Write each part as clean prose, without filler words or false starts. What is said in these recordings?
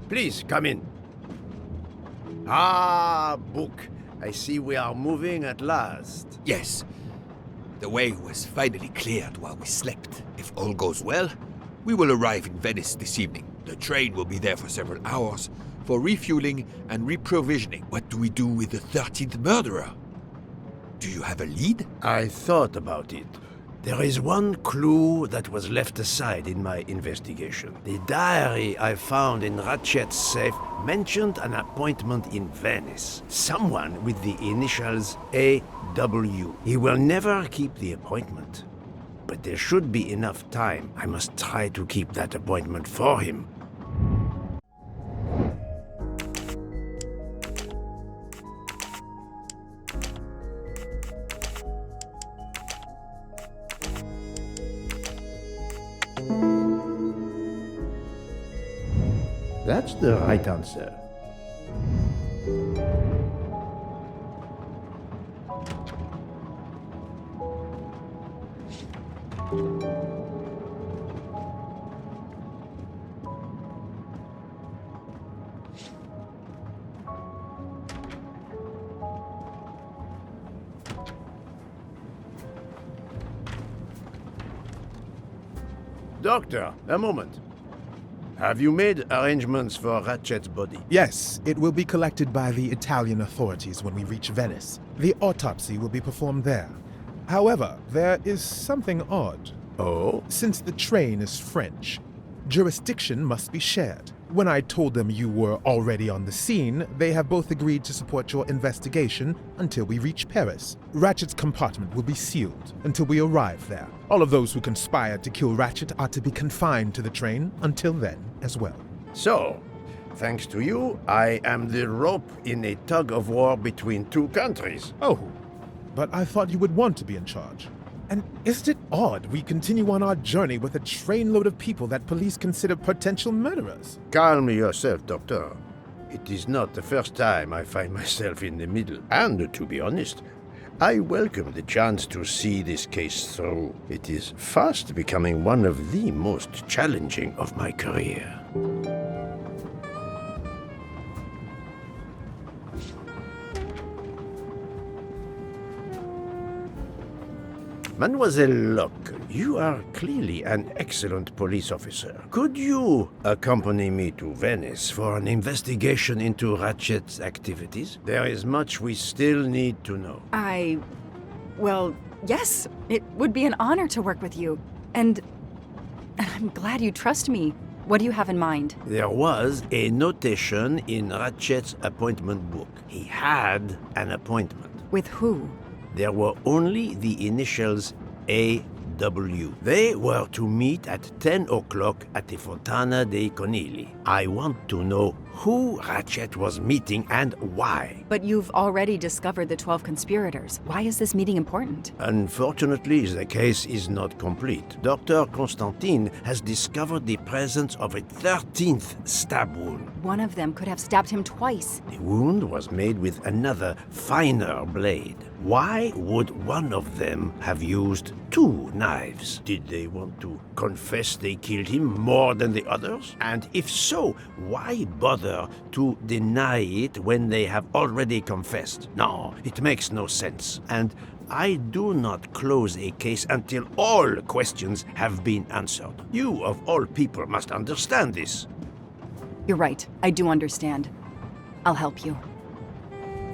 Please, come in. Ah, book. I see we are moving at last. Yes. The way was finally cleared while we slept. If all goes well, we will arrive in Venice this evening. The train will be there for several hours for refueling and reprovisioning. What do we do with the 13th murderer? Do you have a lead? I thought about it. There is one clue that was left aside in my investigation. The diary I found in Ratchet's safe mentioned an appointment in Venice. Someone with the initials AW. He will never keep the appointment. But there should be enough time. I must try to keep that appointment for him. That's the right answer. Doctor, a moment. Have you made arrangements for Ratchet's body? Yes, it will be collected by the Italian authorities when we reach Venice. The autopsy will be performed there. However, there is something odd. Oh? Since the train is French, jurisdiction must be shared. When I told them you were already on the scene, they have both agreed to support your investigation until we reach Paris. Ratchet's compartment will be sealed until we arrive there. All of those who conspired to kill Ratchet are to be confined to the train until then as well. So, thanks to you, I am the rope in a tug-of-war between two countries. Oh, but I thought you would want to be in charge. And isn't it odd we continue on our journey with a trainload of people that police consider potential murderers? Calm yourself, Doctor. It is not the first time I find myself in the middle. And to be honest, I welcome the chance to see this case through. It is fast becoming one of the most challenging of my career. Mademoiselle Locke, you are clearly an excellent police officer. Could you accompany me to Venice for an investigation into Ratchet's activities? There is much we still need to know. Well, yes, it would be an honor to work with you. And I'm glad you trust me. What do you have in mind? There was a notation in Ratchet's appointment book. He had an appointment. With who? There were only the initials A.W. They were to meet at 10 o'clock at the Fontana dei Conigli. I want to know who Ratchet was meeting and why. But you've already discovered the 12 conspirators. Why is this meeting important? Unfortunately, the case is not complete. Dr. Constantine has discovered the presence of a 13th stab wound. One of them could have stabbed him twice. The wound was made with another, finer blade. Why would one of them have used two knives? Did they want to confess they killed him more than the others? And if so, why bother to deny it when they have already confessed? No, it makes no sense. And I do not close a case until all questions have been answered. You, of all people, must understand this. You're right. I do understand. I'll help you.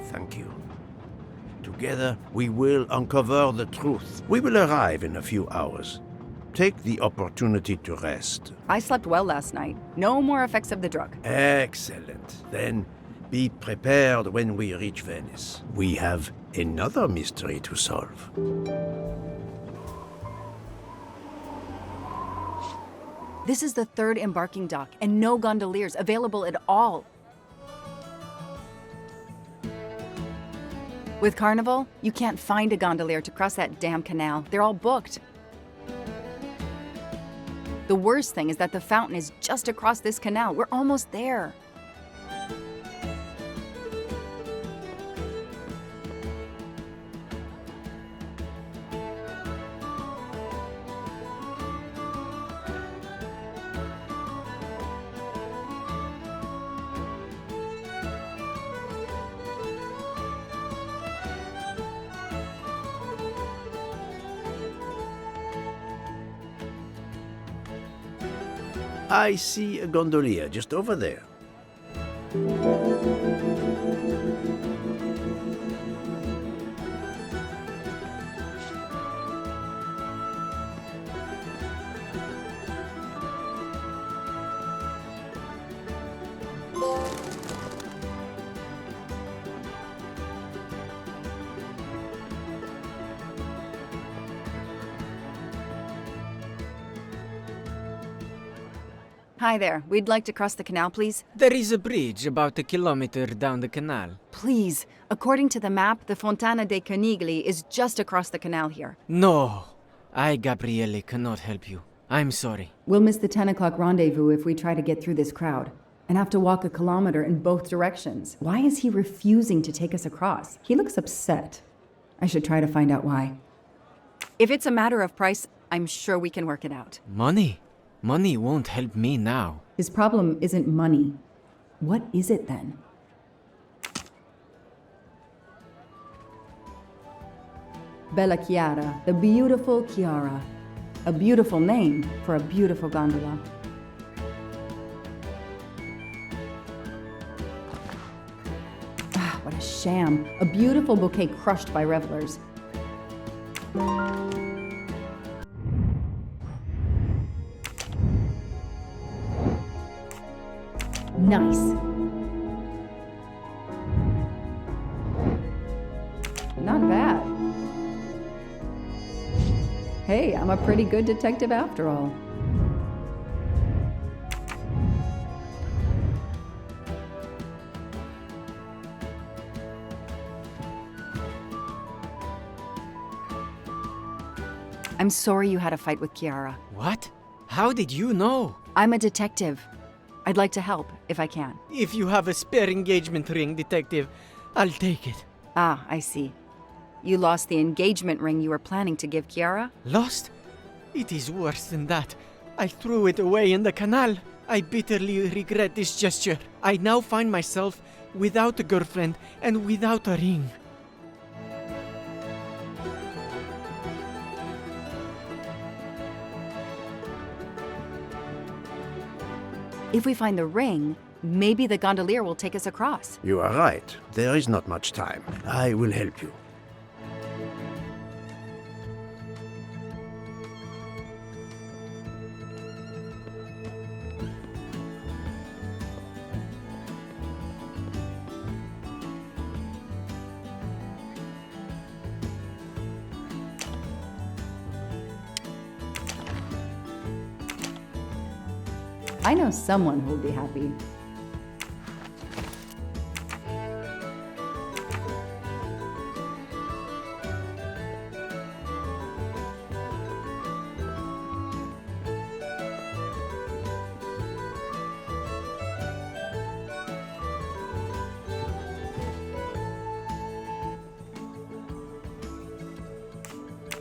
Thank you. Together, we will uncover the truth. We will arrive in a few hours. Take the opportunity to rest. I slept well last night. No more effects of the drug. Excellent. Then be prepared when we reach Venice. We have another mystery to solve. This is the third embarking dock, and no gondoliers available at all. With Carnival, you can't find a gondolier to cross that damn canal. They're all booked. The worst thing is that the fountain is just across this canal. We're almost there. I see a gondolier just over there. Hi there. We'd like to cross the canal, please. There is a bridge about a kilometer down the canal. Please. According to the map, the Fontana dei Conigli is just across the canal here. No, I, Gabriele, cannot help you. I'm sorry. We'll miss the 10 o'clock rendezvous if we try to get through this crowd. And have to walk a kilometer in both directions. Why is he refusing to take us across? He looks upset. I should try to find out why. If it's a matter of price, I'm sure we can work it out. Money? Money won't help me now. His problem isn't money. What is it then? Bella Chiara, the beautiful Chiara. A beautiful name for a beautiful gondola. Ah, what a sham. A beautiful bouquet crushed by revelers. Nice. Not bad. Hey, I'm a pretty good detective after all. I'm sorry you had a fight with Chiara. What? How did you know? I'm a detective. I'd like to help, if I can. If you have a spare engagement ring, detective, I'll take it. Ah, I see. You lost the engagement ring you were planning to give Chiara? Lost? It is worse than that. I threw it away in the canal. I bitterly regret this gesture. I now find myself without a girlfriend and without a ring. If we find the ring, maybe the gondolier will take us across. You are right. There is not much time. I will help you. I know someone who will be happy.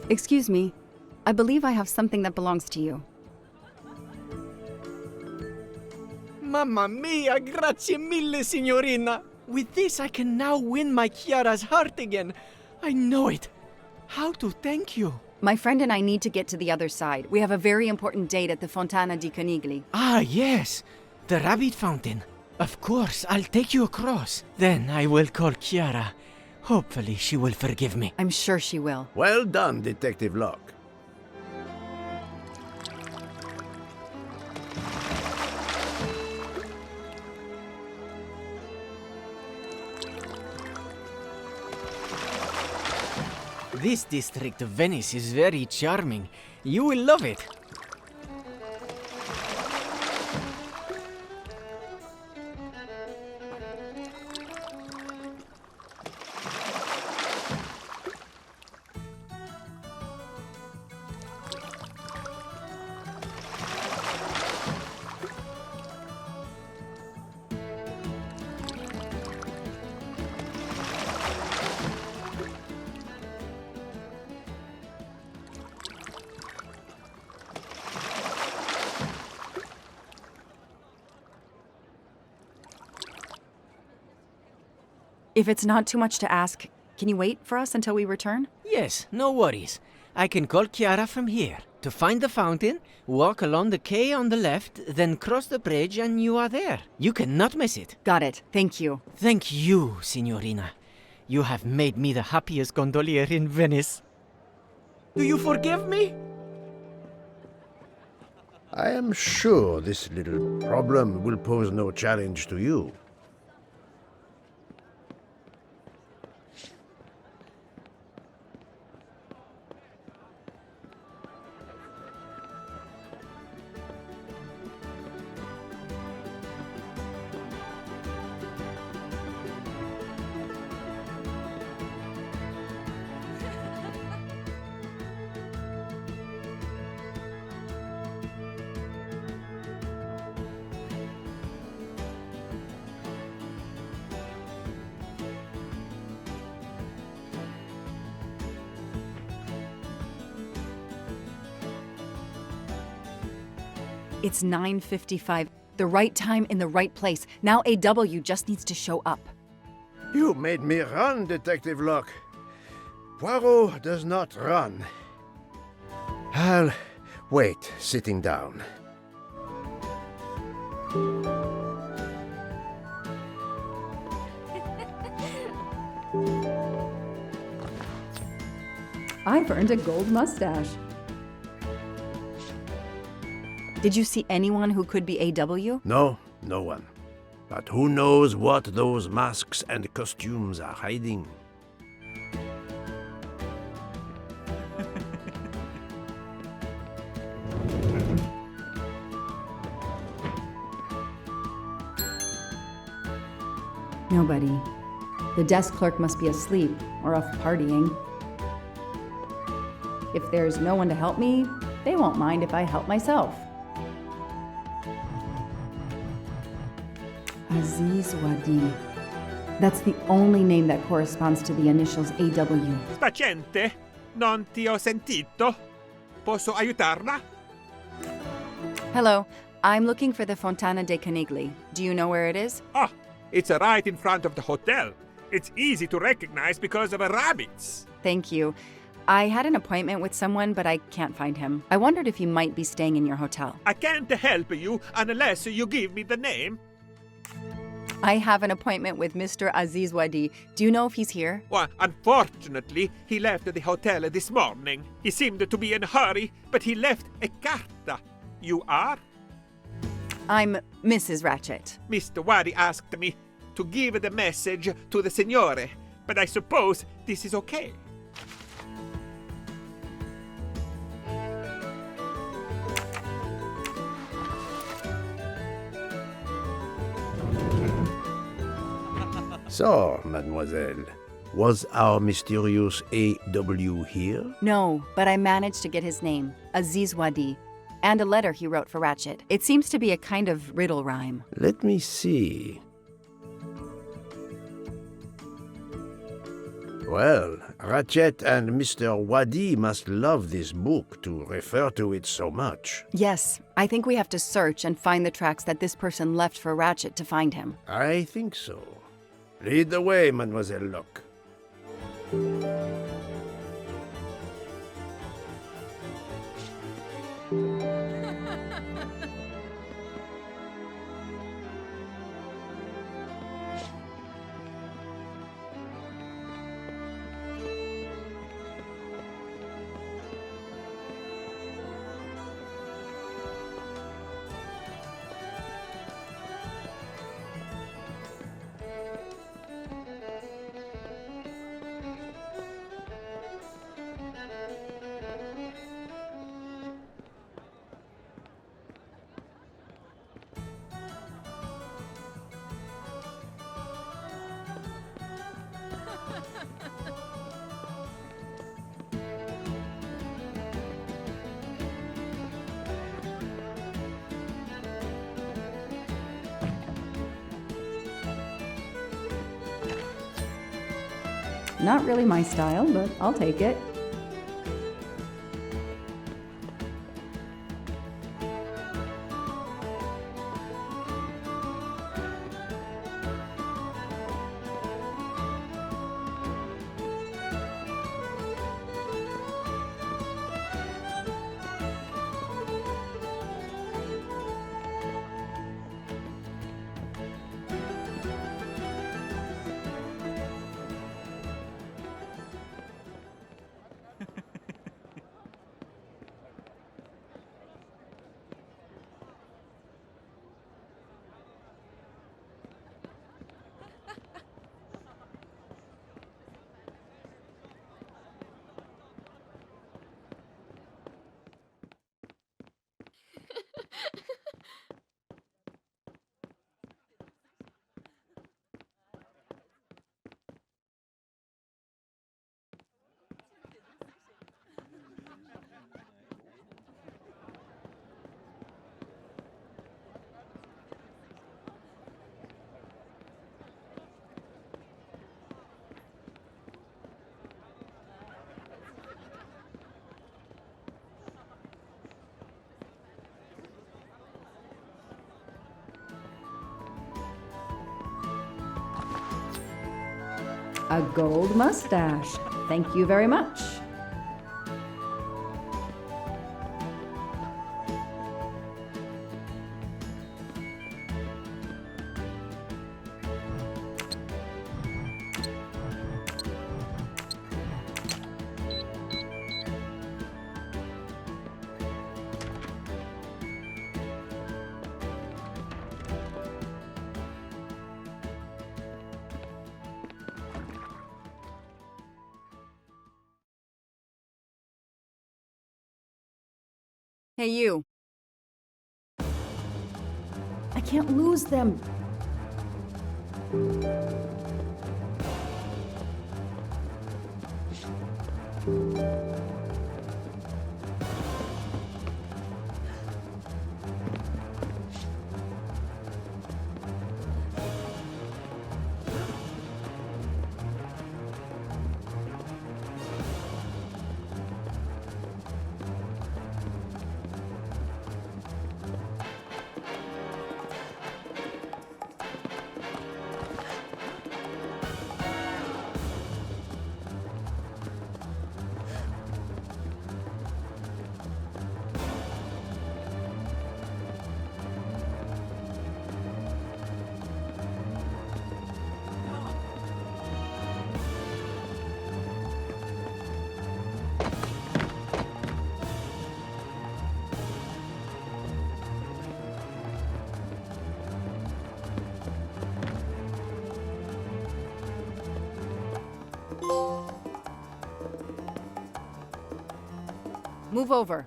Excuse me. I believe I have something that belongs to you. Mamma mia, grazie mille, signorina. With this, I can now win my Chiara's heart again. I know it. How to thank you? My friend and I need to get to the other side. We have a very important date at the Fontana di Conigli. Ah, yes. The rabbit fountain. Of course, I'll take you across. Then I will call Chiara. Hopefully, she will forgive me. I'm sure she will. Well done, Detective Locke. This district of Venice is very charming. You will love it. If it's not too much to ask, can you wait for us until we return? Yes, no worries. I can call Chiara from here. To find the fountain, walk along the quay on the left, then cross the bridge and you are there. You cannot miss it. Got it. Thank you. Thank you, Signorina. You have made me the happiest gondolier in Venice. Do you forgive me? I am sure this little problem will pose no challenge to you. It's 9:55. The right time in the right place. Now AW just needs to show up. You made me run, Detective Locke. Poirot does not run. I'll wait, sitting down. I've earned a gold mustache. Did you see anyone who could be AW? No, no one. But who knows what those masks and costumes are hiding? Nobody. The desk clerk must be asleep or off partying. If there's no one to help me, they won't mind if I help myself. Aziz Wadi. That's the only name that corresponds to the initials AW. Paziente, non ti ho sentito. Posso aiutarla? Hello, I'm looking for the Fontana dei Canigli. Do you know where it is? Ah, it's right in front of the hotel. It's easy to recognize because of the rabbits. Thank you. I had an appointment with someone, but I can't find him. I wondered if he might be staying in your hotel. I can't help you unless you give me the name. I have an appointment with Mr. Aziz Wadi. Do you know if he's here? Well, unfortunately, he left the hotel this morning. He seemed to be in a hurry, but he left a carta. You are? I'm Mrs. Ratchet. Mr. Wadi asked me to give the message to the signore, but I suppose this is okay. So, mademoiselle, was our mysterious AW here? No, but I managed to get his name, Aziz Wadi, and a letter he wrote for Ratchet. It seems to be a kind of riddle rhyme. Let me see. Well, Ratchet and Mr. Wadi must love this book to refer to it so much. Yes, I think we have to search and find the tracks that this person left for Ratchet to find him. I think so. Lead the way, Mademoiselle Locke. Not really my style, but I'll take it. A gold mustache. Thank you very much. Hey, you. I can't lose them. Move over.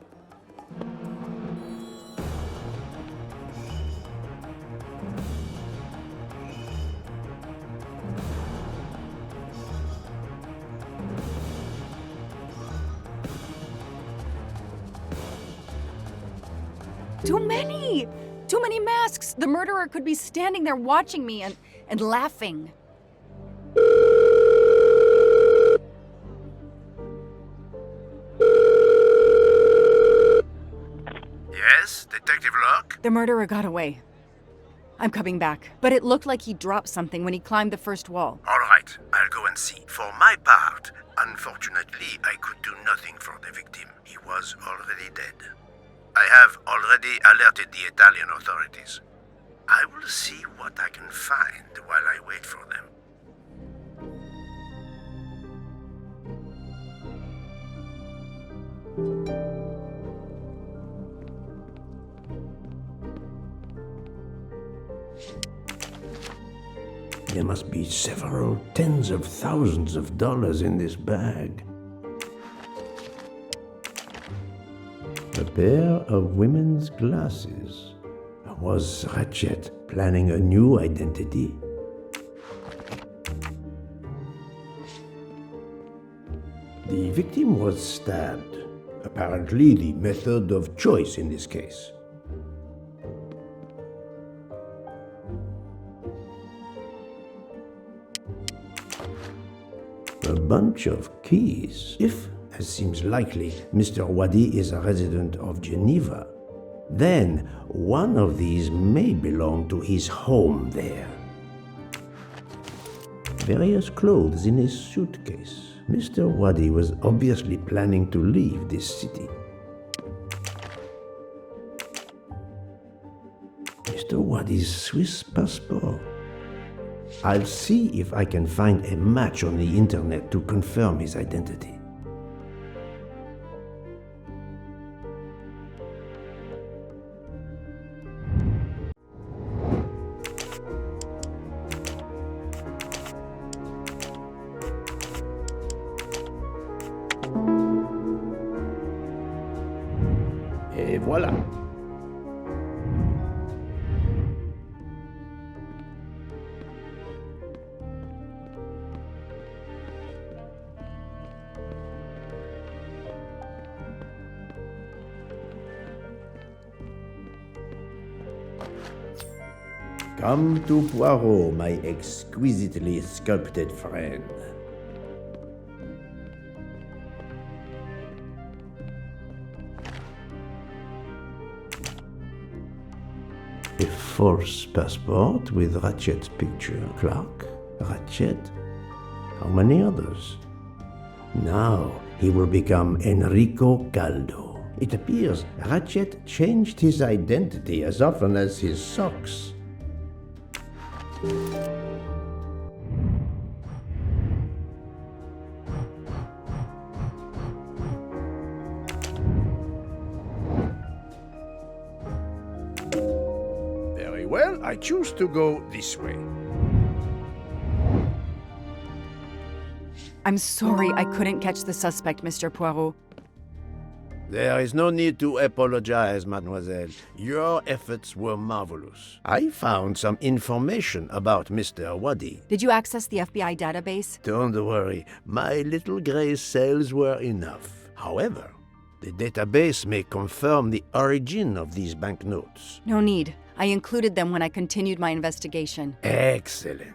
Too many! Too many masks! The murderer could be standing there watching me and laughing. Yes, Detective Locke? The murderer got away. I'm coming back. But it looked like he dropped something when he climbed the first wall. All right, I'll go and see. For my part, unfortunately, I could do nothing for the victim. He was already dead. I have already alerted the Italian authorities. I will see what I can find while I wait for them. There must be several tens of thousands of dollars in this bag. A pair of women's glasses. Was Ratchet planning a new identity? The victim was stabbed. Apparently the method of choice in this case. A bunch of keys. If, as seems likely, Mr. Wadi is a resident of Geneva, then one of these may belong to his home there. Various clothes in his suitcase. Mr. Wadi was obviously planning to leave this city. Mr. Wadi's Swiss passport. I'll see if I can find a match on the internet to confirm his identity. Et voilà. Come to Poirot, my exquisitely sculpted friend. A false passport with Ratchet's picture. Clark, Ratchet, How many others? Now he will become Enrico Caldo. It appears Ratchet changed his identity as often as his socks. Very well, I choose to go this way. I'm sorry I couldn't catch the suspect, Mr. Poirot. There is no need to apologize, mademoiselle. Your efforts were marvelous. I found some information about Mr. Wadi. Did you access the FBI database? Don't worry, my little gray cells were enough. However, the database may confirm the origin of these banknotes. No need. I included them when I continued my investigation. Excellent.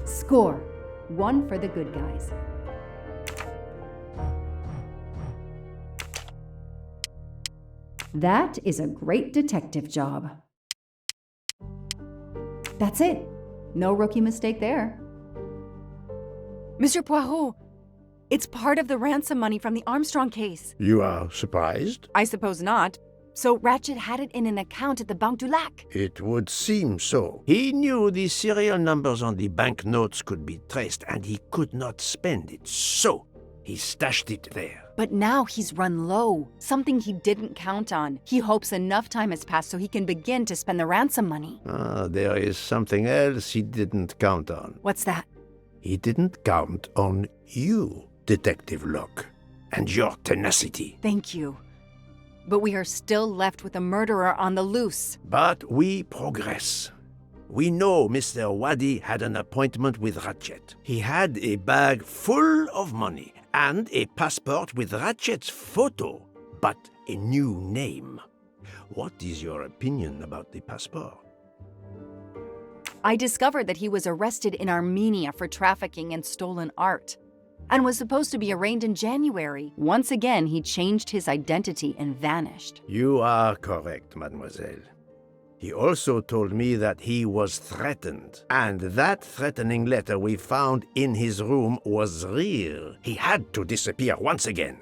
Score. 1 for the good guys. That is a great detective job. That's it. No rookie mistake there. Mr. Poirot, it's part of the ransom money from the Armstrong case. You are surprised? I suppose not. So Ratchet had it in an account at the Banque du Lac. It would seem so. He knew the serial numbers on the banknotes could be traced, and he could not spend it, so he stashed it there. But now he's run low, something he didn't count on. He hopes enough time has passed so he can begin to spend the ransom money. There is something else he didn't count on. What's that? He didn't count on you, Detective Locke, and your tenacity. Thank you. But we are still left with a murderer on the loose. But we progress. We know Mr. Wadi had an appointment with Ratchet. He had a bag full of money and a passport with Ratchet's photo, but a new name. What is your opinion about the passport? I discovered that he was arrested in Armenia for trafficking in stolen art and was supposed to be arraigned in January. Once again, he changed his identity and vanished. You are correct, mademoiselle. He also told me that he was threatened, and that threatening letter we found in his room was real. He had to disappear once again.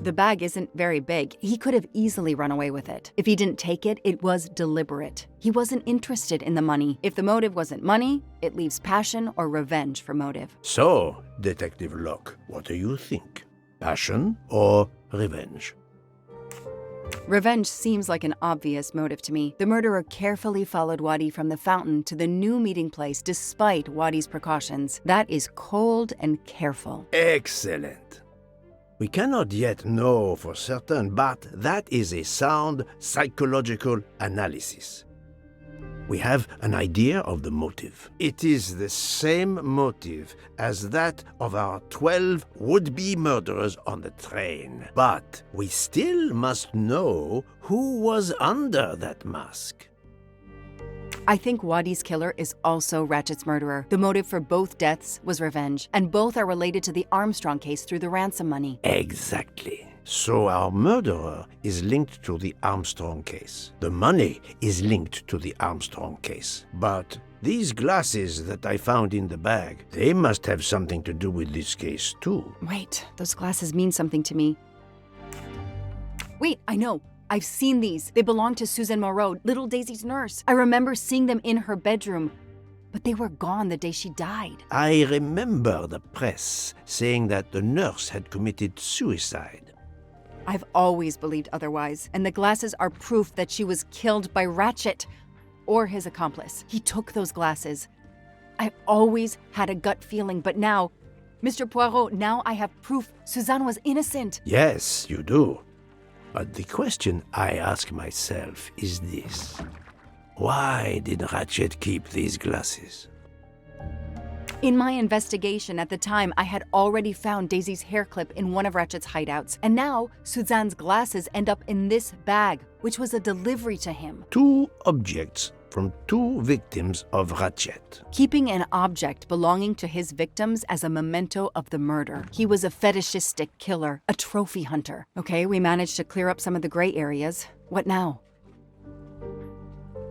The bag isn't very big. He could have easily run away with it. If he didn't take it, it was deliberate. He wasn't interested in the money. If the motive wasn't money, it leaves passion or revenge for motive. So, Detective Locke, what do you think? Passion or revenge? Revenge seems like an obvious motive to me. The murderer carefully followed Wadi from the fountain to the new meeting place despite Wadi's precautions. That is cold and careful. Excellent. We cannot yet know for certain, but that is a sound psychological analysis. We have an idea of the motive. It is the same motive as that of our 12 would-be murderers on the train. But we still must know who was under that mask. I think Wadi's killer is also Ratchet's murderer. The motive for both deaths was revenge, and both are related to the Armstrong case through the ransom money. Exactly. So our murderer is linked to the Armstrong case. The money is linked to the Armstrong case. But these glasses that I found in the bag, they must have something to do with this case too. Wait, those glasses mean something to me. Wait, I know. I've seen these. They belong to Suzanne Moreau, little Daisy's nurse. I remember seeing them in her bedroom, but they were gone the day she died. I remember the press saying that the nurse had committed suicide. I've always believed otherwise, and the glasses are proof that she was killed by Ratchet or his accomplice. He took those glasses. I always had a gut feeling, but now, Mr. Poirot, now I have proof Suzanne was innocent. Yes, you do. But the question I ask myself is this. Why did Ratchet keep these glasses? In my investigation at the time, I had already found Daisy's hair clip in one of Ratchet's hideouts, and now Suzanne's glasses end up in this bag, which was a delivery to him. 2 objects from 2 victims of Ratchet. Keeping an object belonging to his victims as a memento of the murder. He was a fetishistic killer, a trophy hunter. Okay, we managed to clear up some of the gray areas. What now?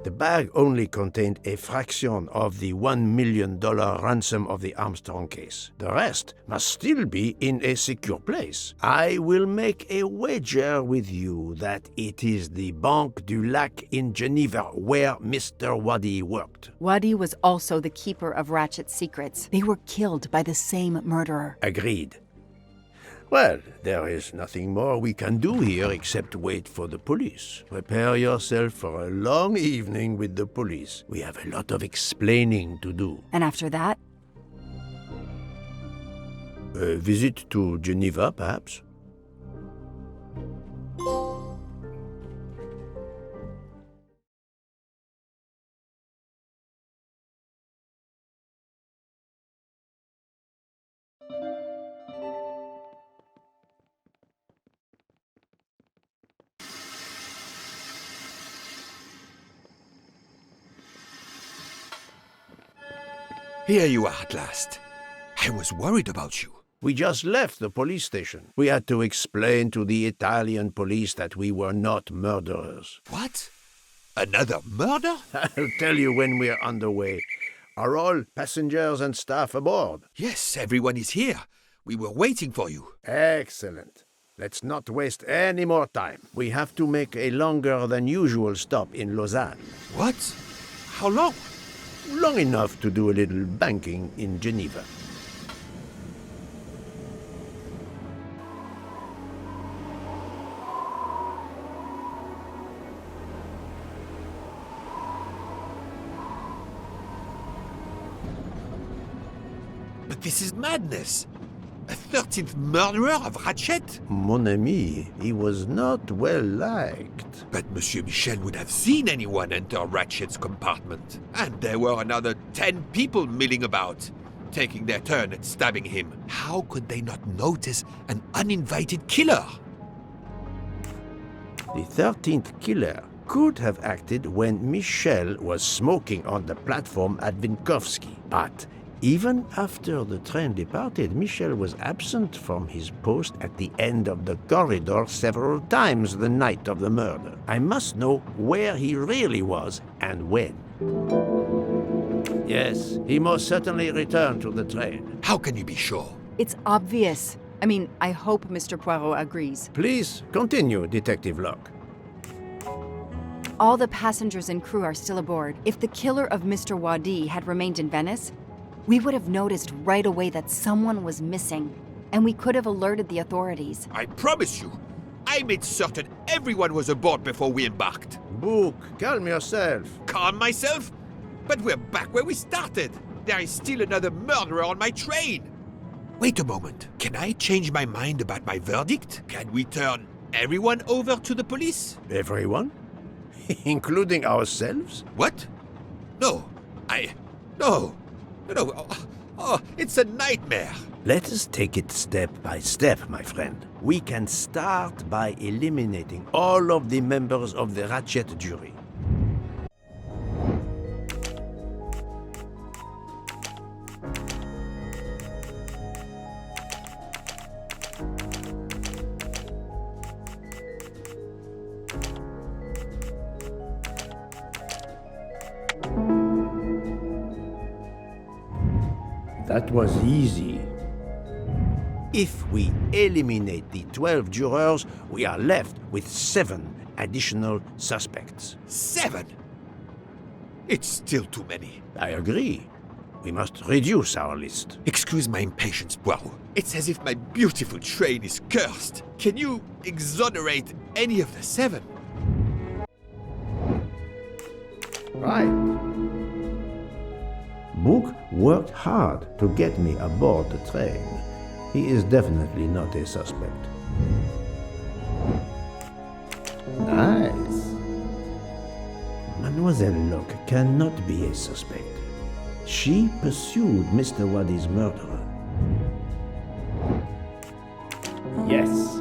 The bag only contained a fraction of the $1 million ransom of the Armstrong case. The rest must still be in a secure place. I will make a wager with you that it is the Banque du Lac in Geneva where Mr. Wadi worked. Wadi was also the keeper of Ratchet's secrets. They were killed by the same murderer. Agreed. Well, there is nothing more we can do here except wait for the police. Prepare yourself for a long evening with the police. We have a lot of explaining to do. And after that? A visit to Geneva, perhaps? Here you are at last. I was worried about you. We just left the police station. We had to explain to the Italian police that we were not murderers. What? Another murder? I'll tell you when we're underway. Are all passengers and staff aboard? Yes, everyone is here. We were waiting for you. Excellent. Let's not waste any more time. We have to make a longer than usual stop in Lausanne. What? How long? Long enough to do a little banking in Geneva. But this is madness. A 13th murderer of Ratchet? Mon ami, he was not well liked. But Monsieur Michel would have seen anyone enter Ratchet's compartment. And there were another 10 people milling about, taking their turn at stabbing him. How could they not notice an uninvited killer? The 13th killer could have acted when Michel was smoking on the platform at Vinkovsky. But even after the train departed, Michel was absent from his post at the end of the corridor several times the night of the murder. I must know where he really was and when. Yes, he most certainly returned to the train. How can you be sure? It's obvious. I mean, I hope Mr. Poirot agrees. Please continue, Detective Locke. All the passengers and crew are still aboard. If the killer of Mr. Wadi had remained in Venice, we would have noticed right away that someone was missing, and we could have alerted the authorities. I promise you, I made certain everyone was aboard before we embarked. Book, calm yourself. Calm myself? But we're back where we started. There is still another murderer on my train. Wait a moment. Can I change my mind about my verdict? Can we turn everyone over to the police? Everyone? Including ourselves? What? No. No. Oh, it's a nightmare. Let us take it step by step, my friend. We can start by eliminating all of the members of the Ratchet jury. That was easy. If we eliminate the 12 jurors, we are left with 7 additional suspects. 7? It's still too many. I agree. We must reduce our list. Excuse my impatience, Poirot. It's as if my beautiful train is cursed. Can you exonerate any of the 7? Right. Book worked hard to get me aboard the train. He is definitely not a suspect. Nice. Mademoiselle Locke cannot be a suspect. She pursued Mr. Wadi's murderer. Yes.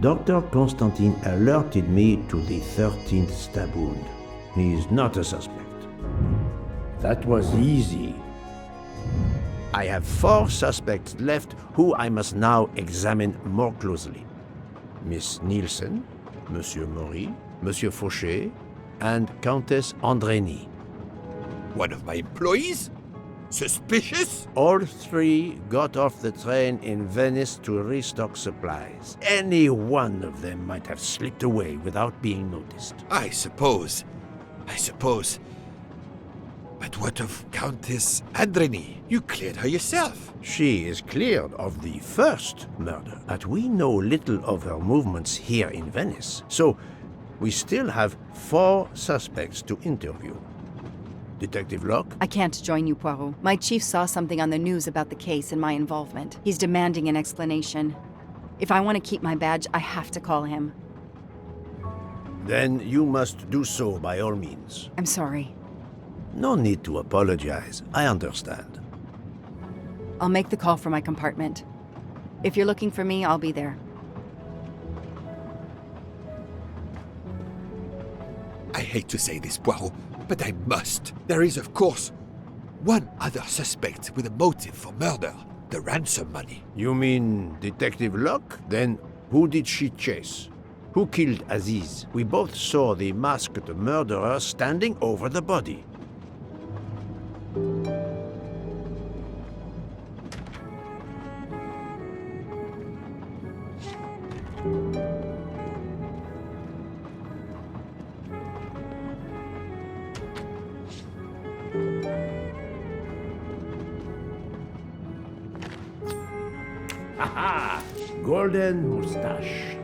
Dr. Constantine alerted me to the 13th stab wound. He is not a suspect. That was easy. I have 4 suspects left who I must now examine more closely. Miss Nielsen, Monsieur Maury, Monsieur Fauché, and Countess Andrény. One of my employees? Suspicious? All three got off the train in Venice to restock supplies. Any one of them might have slipped away without being noticed. I suppose. But what of Countess Andrény? You cleared her yourself. She is cleared of the first murder, but we know little of her movements here in Venice, so we still have 4 suspects to interview. Detective Locke? I can't join you, Poirot. My chief saw something on the news about the case and my involvement. He's demanding an explanation. If I want to keep my badge, I have to call him. Then you must do so by all means. I'm sorry. No need to apologize. I understand. I'll make the call from my compartment. If you're looking for me, I'll be there. I hate to say this, Poirot, but I must. There is, of course, one other suspect with a motive for murder. The ransom money. You mean Detective Locke? Then who did she chase? Who killed Aziz? We both saw the masked murderer standing over the body. Aha! Golden moustache.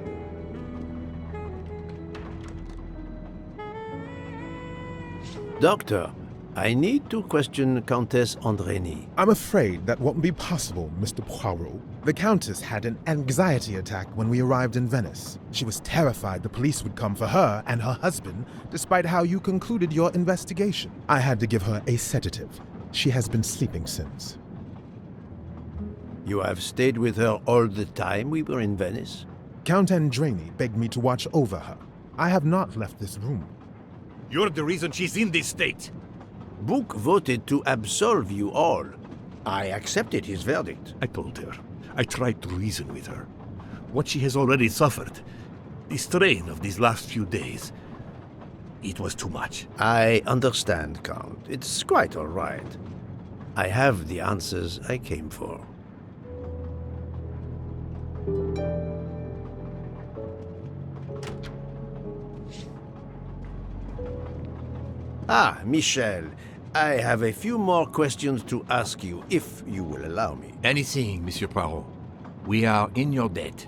Doctor, I need to question Countess Andrény. I'm afraid that won't be possible, Mr. Poirot. The Countess had an anxiety attack when we arrived in Venice. She was terrified the police would come for her and her husband, despite how you concluded your investigation. I had to give her a sedative. She has been sleeping since. You have stayed with her all the time we were in Venice? Count Andrény begged me to watch over her. I have not left this room. You're the reason she's in this state. Book voted to absolve you all. I accepted his verdict. I told her. I tried to reason with her. What she has already suffered, the strain of these last few days, it was too much. I understand, Count. It's quite all right. I have the answers I came for. Ah, Michel, I have a few more questions to ask you, if you will allow me. Anything, Monsieur Poirot. We are in your debt.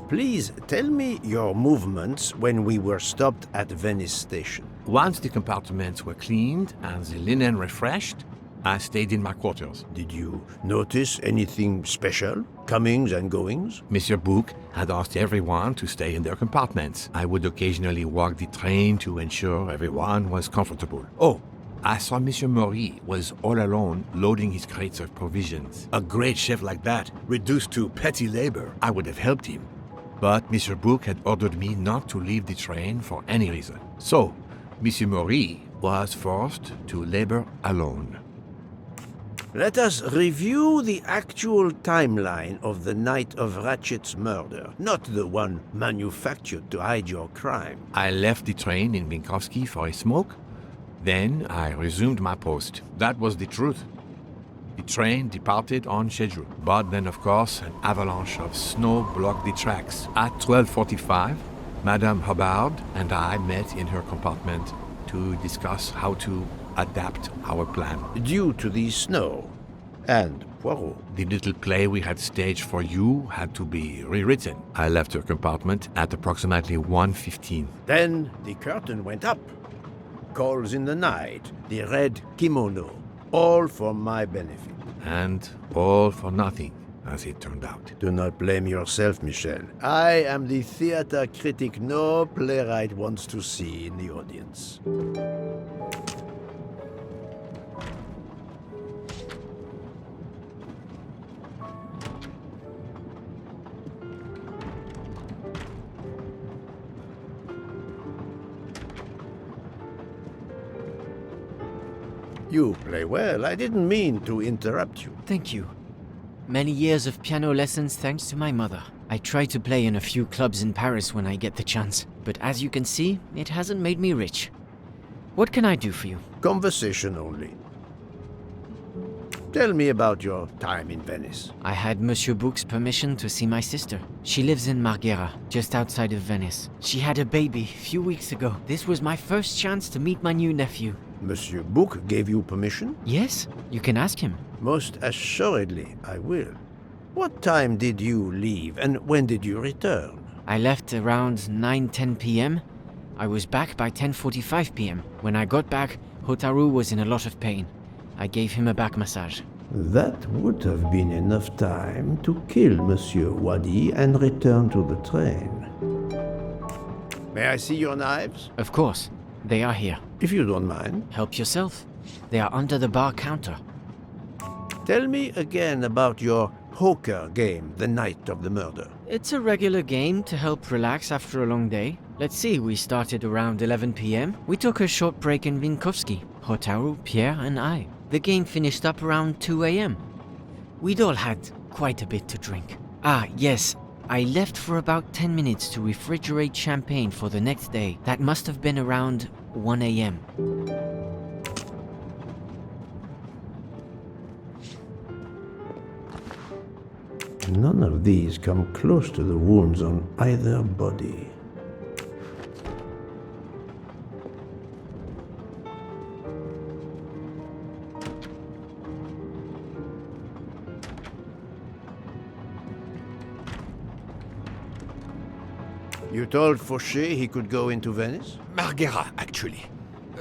Please tell me your movements when we were stopped at Venice Station. Once the compartments were cleaned and the linen refreshed, I stayed in my quarters. Did you notice anything special? Comings and goings? Monsieur Bouc had asked everyone to stay in their compartments. I would occasionally walk the train to ensure everyone was comfortable. Oh, I saw Monsieur Maury was all alone loading his crates of provisions. A great chef like that, reduced to petty labor, I would have helped him. But Monsieur Bouc had ordered me not to leave the train for any reason. So, Monsieur Maury was forced to labor alone. Let us review the actual timeline of the night of Ratchet's murder, not the one manufactured to hide your crime. I left the train in Minkowski for a smoke. Then I resumed my post. That was the truth. The train departed on schedule. But then, of course, an avalanche of snow blocked the tracks. At 12:45, Madame Hubbard and I met in her compartment to discuss how to adapt our plan. Due to the snow and Poirot. The little play we had staged for you had to be rewritten. I left her compartment at approximately 1:15. Then the curtain went up. Calls in the night, the red kimono, all for my benefit. And all for nothing, as it turned out. Do not blame yourself, Michel. I am the theater critic no playwright wants to see in the audience. You play well. I didn't mean to interrupt you. Thank you. Many years of piano lessons thanks to my mother. I try to play in a few clubs in Paris when I get the chance, but as you can see, it hasn't made me rich. What can I do for you? Conversation only. Tell me about your time in Venice. I had Monsieur Book's permission to see my sister. She lives in Marghera, just outside of Venice. She had a baby a few weeks ago. This was my first chance to meet my new nephew. Monsieur Book gave you permission? Yes, you can ask him. Most assuredly, I will. What time did you leave and when did you return? I left around 9-10 p.m. I was back by 10:45 p.m. When I got back, Hotaru was in a lot of pain. I gave him a back massage. That would have been enough time to kill Monsieur Wadi and return to the train. May I see your knives? Of course, they are here. If you don't mind. Help yourself. They are under the bar counter. Tell me again about your poker game the night of the murder. It's a regular game to help relax after a long day. Let's see, we started around 11 p.m. We took a short break in Vinkovsky, Hotaru, Pierre, and I. The game finished up around 2 a.m. We'd all had quite a bit to drink. Ah, yes, I left for about 10 minutes to refrigerate champagne for the next day. That must have been around 1 a.m. None of these come close to the wounds on either body. You told Fauché he could go into Venice? Marghera, actually.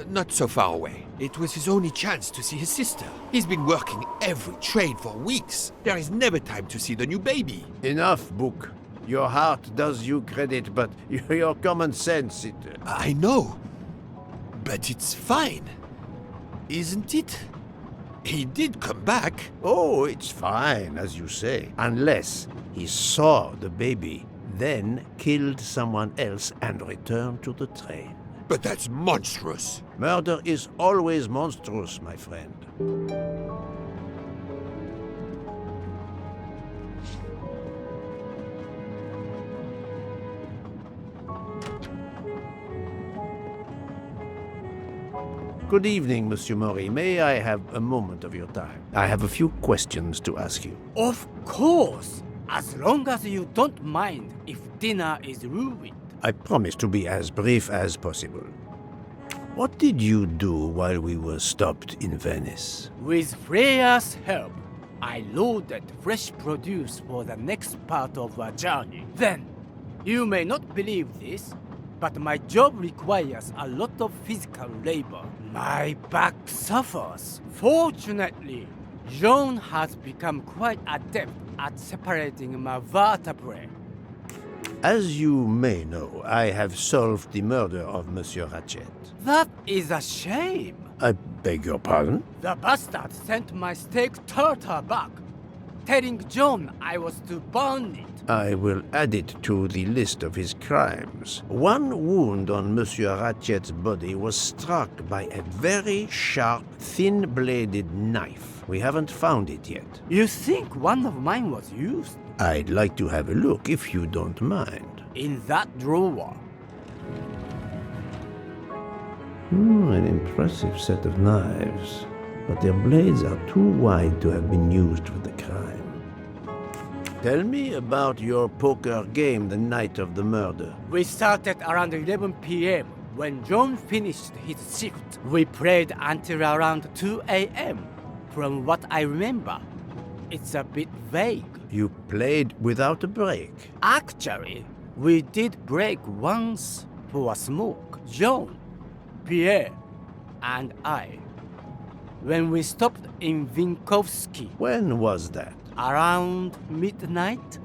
Not so far away. It was his only chance to see his sister. He's been working every train for weeks. There is never time to see the new baby. Enough, Book. Your heart does you credit, but your common sense, it... I know. But it's fine. Isn't it? He did come back. Oh, it's fine, as you say. Unless he saw the baby, then killed someone else and returned to the train. But that's monstrous. Murder is always monstrous, my friend. Good evening, Monsieur Maury. May I have a moment of your time? I have a few questions to ask you. Of course, as long as you don't mind if dinner is ruined. I promise to be as brief as possible. What did you do while we were stopped in Venice? With Freya's help, I loaded fresh produce for the next part of our journey. Then, you may not believe this, but my job requires a lot of physical labor. My back suffers. Fortunately, Jean has become quite adept at separating my vertebrae. As you may know, I have solved the murder of Monsieur Ratchet. That is a shame. I beg your pardon? The bastard sent my steak tartar back, telling John I was to burn it. I will add it to the list of his crimes. One wound on Monsieur Ratchet's body was struck by a very sharp, thin-bladed knife. We haven't found it yet. You think one of mine was used? I'd like to have a look if you don't mind. In that drawer. An impressive set of knives, but their blades are too wide to have been used for the crime. Tell me about your poker game the night of the murder. We started around 11 p.m. when John finished his shift. We played until around 2 a.m. From what I remember, it's a bit vague. You played without a break. Actually, we did break once for a smoke. John, Pierre, and I. When we stopped in Vinkovsky. When was that? Around midnight?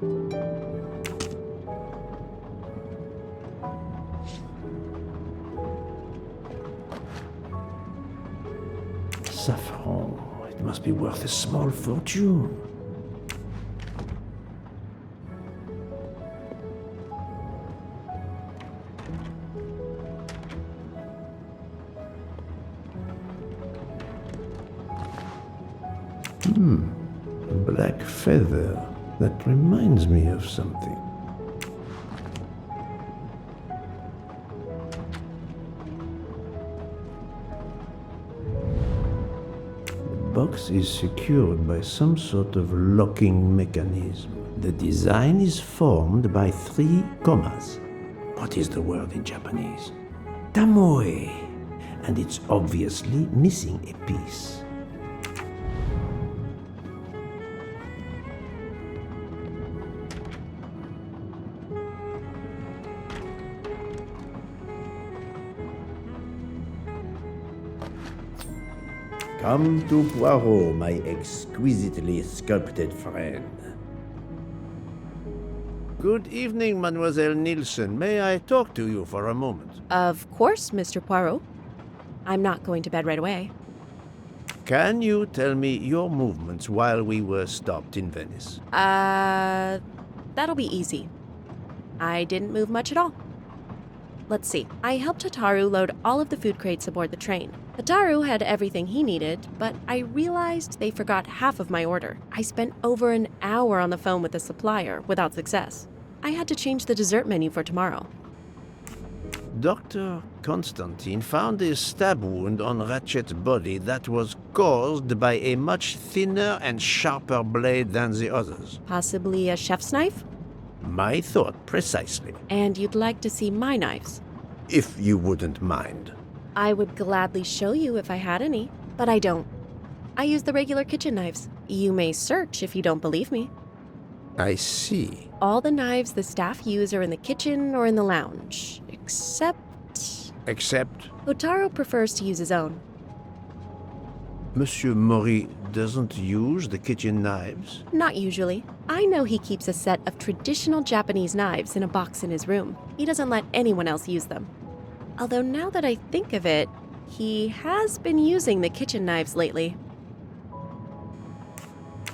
Saffron. It must be worth a small fortune. A black feather. That reminds me of something. box is secured by some sort of locking mechanism. The design is formed by 3 commas. What is the word in Japanese? Tamoe. And it's obviously missing a piece. Come to Poirot, my exquisitely sculpted friend. Good evening, Mademoiselle Nielsen. May I talk to you for a moment? Of course, Mr. Poirot. I'm not going to bed right away. Can you tell me your movements while we were stopped in Venice? That'll be easy. I didn't move much at all. Let's see. I helped Hataru load all of the food crates aboard the train. Hataru had everything he needed, but I realized they forgot half of my order. I spent over an hour on the phone with the supplier without success. I had to change the dessert menu for tomorrow. Dr. Constantine found a stab wound on Ratchet's body that was caused by a much thinner and sharper blade than the others. Possibly a chef's knife? My thought, precisely. And you'd like to see my knives? If you wouldn't mind. I would gladly show you if I had any, but I don't. I use the regular kitchen knives. You may search if you don't believe me. I see. All the knives the staff use are in the kitchen or in the lounge, except... Except? Hotaro prefers to use his own. Monsieur Mori doesn't use the kitchen knives? Not usually. I know he keeps a set of traditional Japanese knives in a box in his room. He doesn't let anyone else use them. Although now that I think of it, he has been using the kitchen knives lately.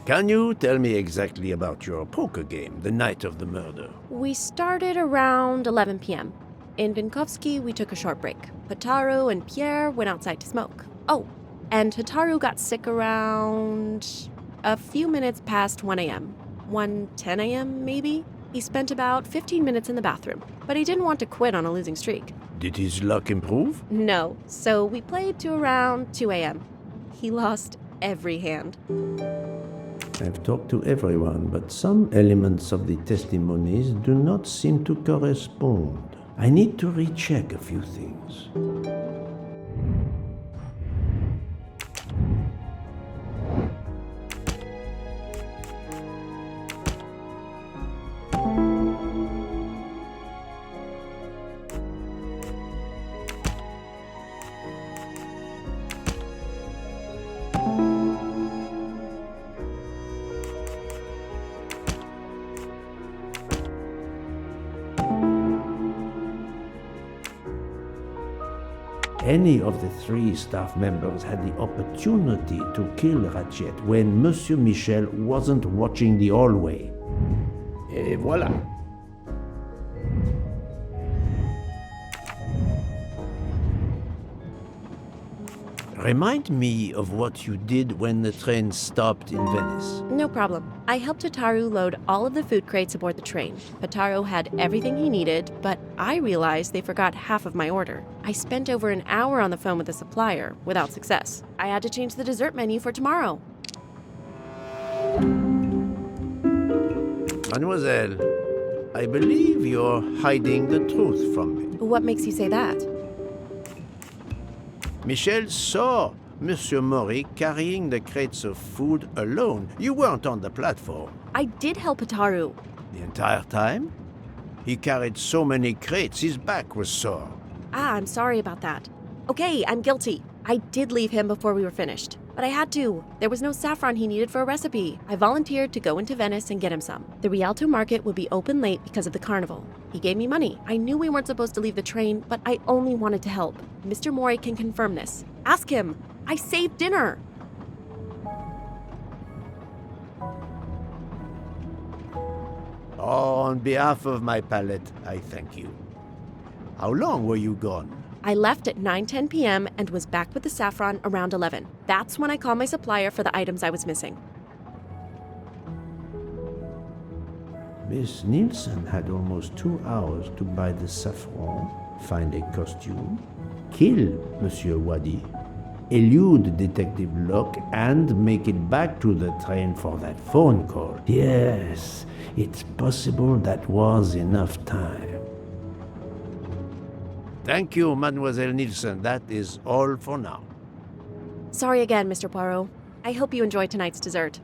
Can you tell me exactly about your poker game the night of the murder? We started around 11 p.m. In Vinkovsky, we took a short break. Hataru and Pierre went outside to smoke. Oh, and Hataru got sick around a few minutes past 1 a.m. 1:10 a.m. maybe? He spent about 15 minutes in the bathroom, but he didn't want to quit on a losing streak. Did his luck improve? No, so we played to around 2 a.m. He lost every hand. I've talked to everyone, but some elements of the testimonies do not seem to correspond. I need to recheck a few things. Any of the 3 staff members had the opportunity to kill Ratchet when Monsieur Michel wasn't watching the hallway. Et voilà. Remind me of what you did when the train stopped in Venice. No problem. I helped Hataru load all of the food crates aboard the train. Hataru had everything he needed, but I realized they forgot half of my order. I spent over an hour on the phone with the supplier without success. I had to change the dessert menu for tomorrow. Mademoiselle, I believe you're hiding the truth from me. What makes you say that? Michel saw Monsieur Mori carrying the crates of food alone. You weren't on the platform. I did help Hataru. The entire time? He carried so many crates, his back was sore. I'm sorry about that. Okay, I'm guilty. I did leave him before we were finished. But I had to. There was no saffron he needed for a recipe. I volunteered to go into Venice and get him some. The Rialto market would be open late because of the carnival. He gave me money. I knew we weren't supposed to leave the train, but I only wanted to help. Mr. Mori can confirm this. Ask him. I saved dinner. Oh, on behalf of my palate, I thank you. How long were you gone? I left at 9:10 p.m. and was back with the saffron around 11. That's when I called my supplier for the items I was missing. Miss Nielsen had almost 2 hours to buy the saffron, find a costume, kill Monsieur Wadi, elude Detective Locke, and make it back to the train for that phone call. Yes, it's possible that was enough time. Thank you, Mademoiselle Nielsen. That is all for now. Sorry again, Mr. Poirot. I hope you enjoy tonight's dessert.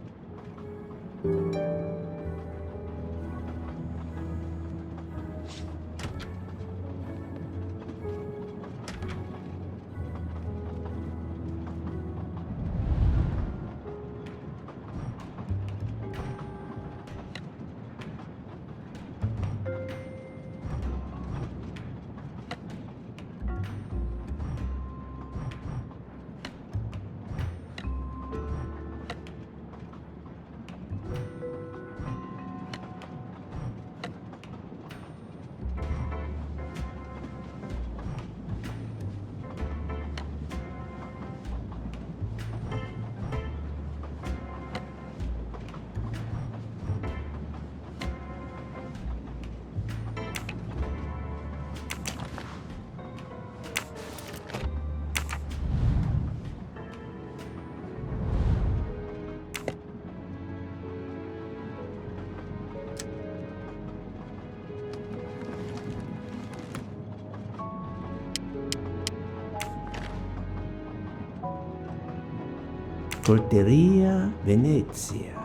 Coltelleria Venezia.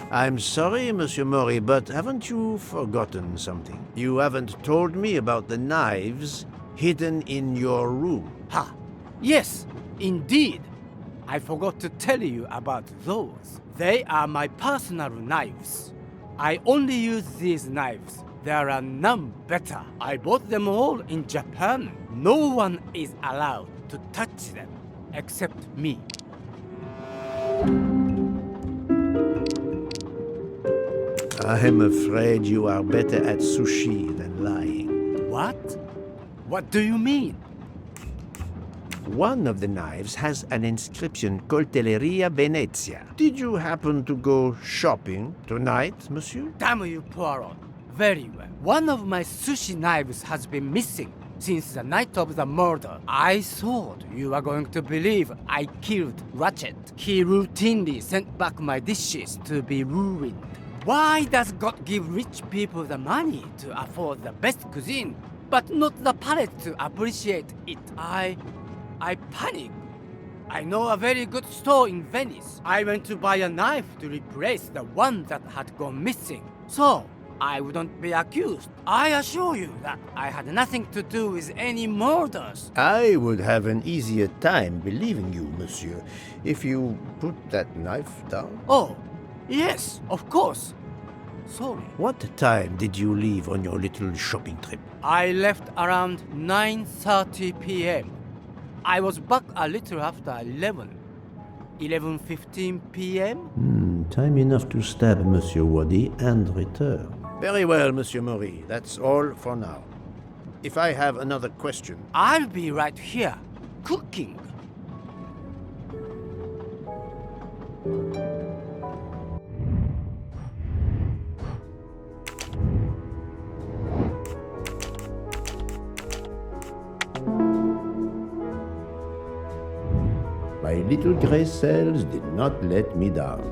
I'm sorry, Monsieur Mori, but haven't you forgotten something? You haven't told me about the knives hidden in your room. Ha! Yes, indeed. I forgot to tell you about those. They are my personal knives. I only use these knives. There are none better. I bought them all in Japan. No one is allowed to touch them except me. I'm afraid you are better at sushi than lying. What? What do you mean? One of the knives has an inscription, Coltelleria Venezia. Did you happen to go shopping tonight, monsieur? Damn you, Poirot. Very well. One of my sushi knives has been missing since the night of the murder. I thought you were going to believe I killed Ratchet. He routinely sent back my dishes to be ruined. Why does God give rich people the money to afford the best cuisine, but not the palate to appreciate it? I panicked. I know a very good store in Venice. I went to buy a knife to replace the one that had gone missing, so I wouldn't be accused. I assure you that I had nothing to do with any murders. I would have an easier time believing you, monsieur, if you put that knife down. Oh, yes, of course. Sorry. What time did you leave on your little shopping trip? I left around 9:30 p.m. I was back a little after 11:15 p.m. Time enough to stab Monsieur Waddy and return. Very well, Monsieur Mori. That's all for now. If I have another question... I'll be right here, cooking. My little gray cells did not let me down.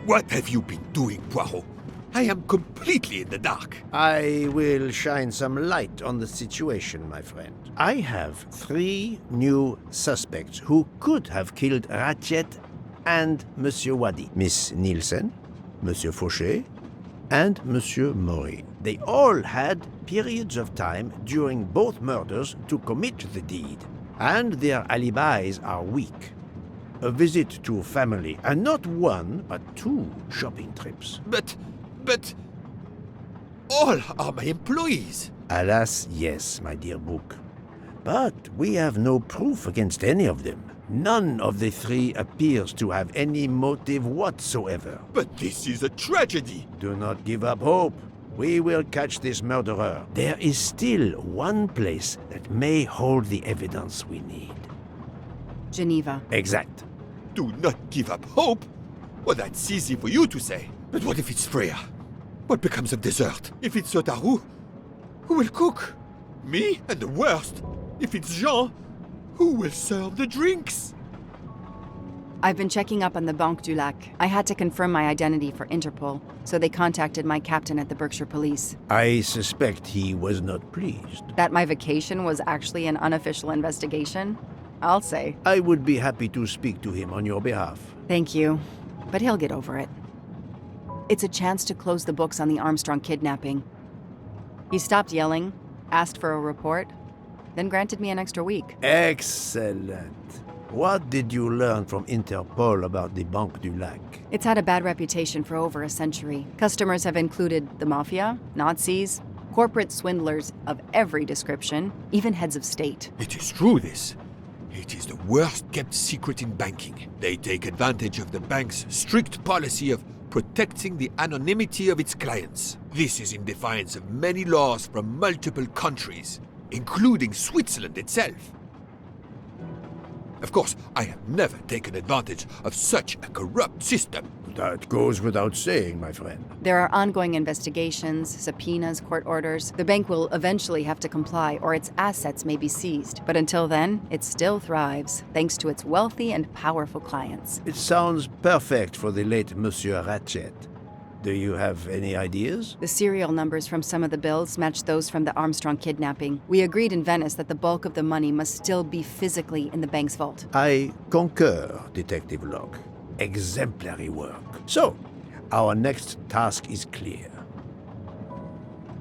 What have you been doing, Poirot? I am completely in the dark. I will shine some light on the situation, my friend. I have 3 new suspects who could have killed Ratchet and Monsieur Wadi. Miss Nielsen, Monsieur Fauché, and Monsieur Maury. They all had periods of time during both murders to commit the deed, and their alibis are weak. A visit to family, and not 1, but 2 shopping trips. But all are my employees. Alas, yes, my dear book. But we have no proof against any of them. None of the 3 appears to have any motive whatsoever. But this is a tragedy. Do not give up hope. We will catch this murderer. There is still one place that may hold the evidence we need. Geneva. Exact. Do not give up hope? Well, that's easy for you to say. But what if it's Freya? What becomes of dessert? If it's Sotaru, who will cook? Me? And the worst, if it's Jean, who will serve the drinks? I've been checking up on the Banque du Lac. I had to confirm my identity for Interpol, so they contacted my captain at the Berkshire Police. I suspect he was not pleased. That my vacation was actually an unofficial investigation? I'll say. I would be happy to speak to him on your behalf. Thank you, but he'll get over it. It's a chance to close the books on the Armstrong kidnapping. He stopped yelling, asked for a report, then granted me an extra week. Excellent. What did you learn from Interpol about the Banque du Lac? It's had a bad reputation for over a century. Customers have included the mafia, Nazis, corporate swindlers of every description, even heads of state. It is true, this. It is the worst-kept secret in banking. They take advantage of the bank's strict policy of protecting the anonymity of its clients. This is in defiance of many laws from multiple countries, including Switzerland itself. Of course, I have never taken advantage of such a corrupt system. That goes without saying, my friend. There are ongoing investigations, subpoenas, court orders. The bank will eventually have to comply, or its assets may be seized. But until then, it still thrives, thanks to its wealthy and powerful clients. It sounds perfect for the late Monsieur Ratchet. Do you have any ideas? The serial numbers from some of the bills match those from the Armstrong kidnapping. We agreed in Venice that the bulk of the money must still be physically in the bank's vault. I concur, Detective Locke. Exemplary work. So, our next task is clear.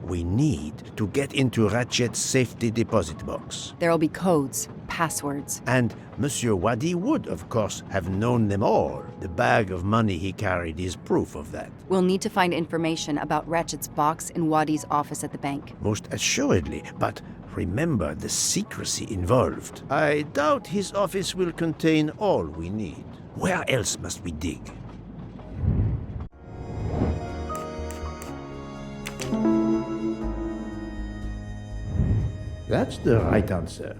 We need to get into Ratchet's safety deposit box. There'll be codes, passwords. And Monsieur Wadi would, of course, have known them all. The bag of money he carried is proof of that. We'll need to find information about Ratchet's box in Wadi's office at the bank. Most assuredly, but remember the secrecy involved. I doubt his office will contain all we need. Where else must we dig? That's the right answer.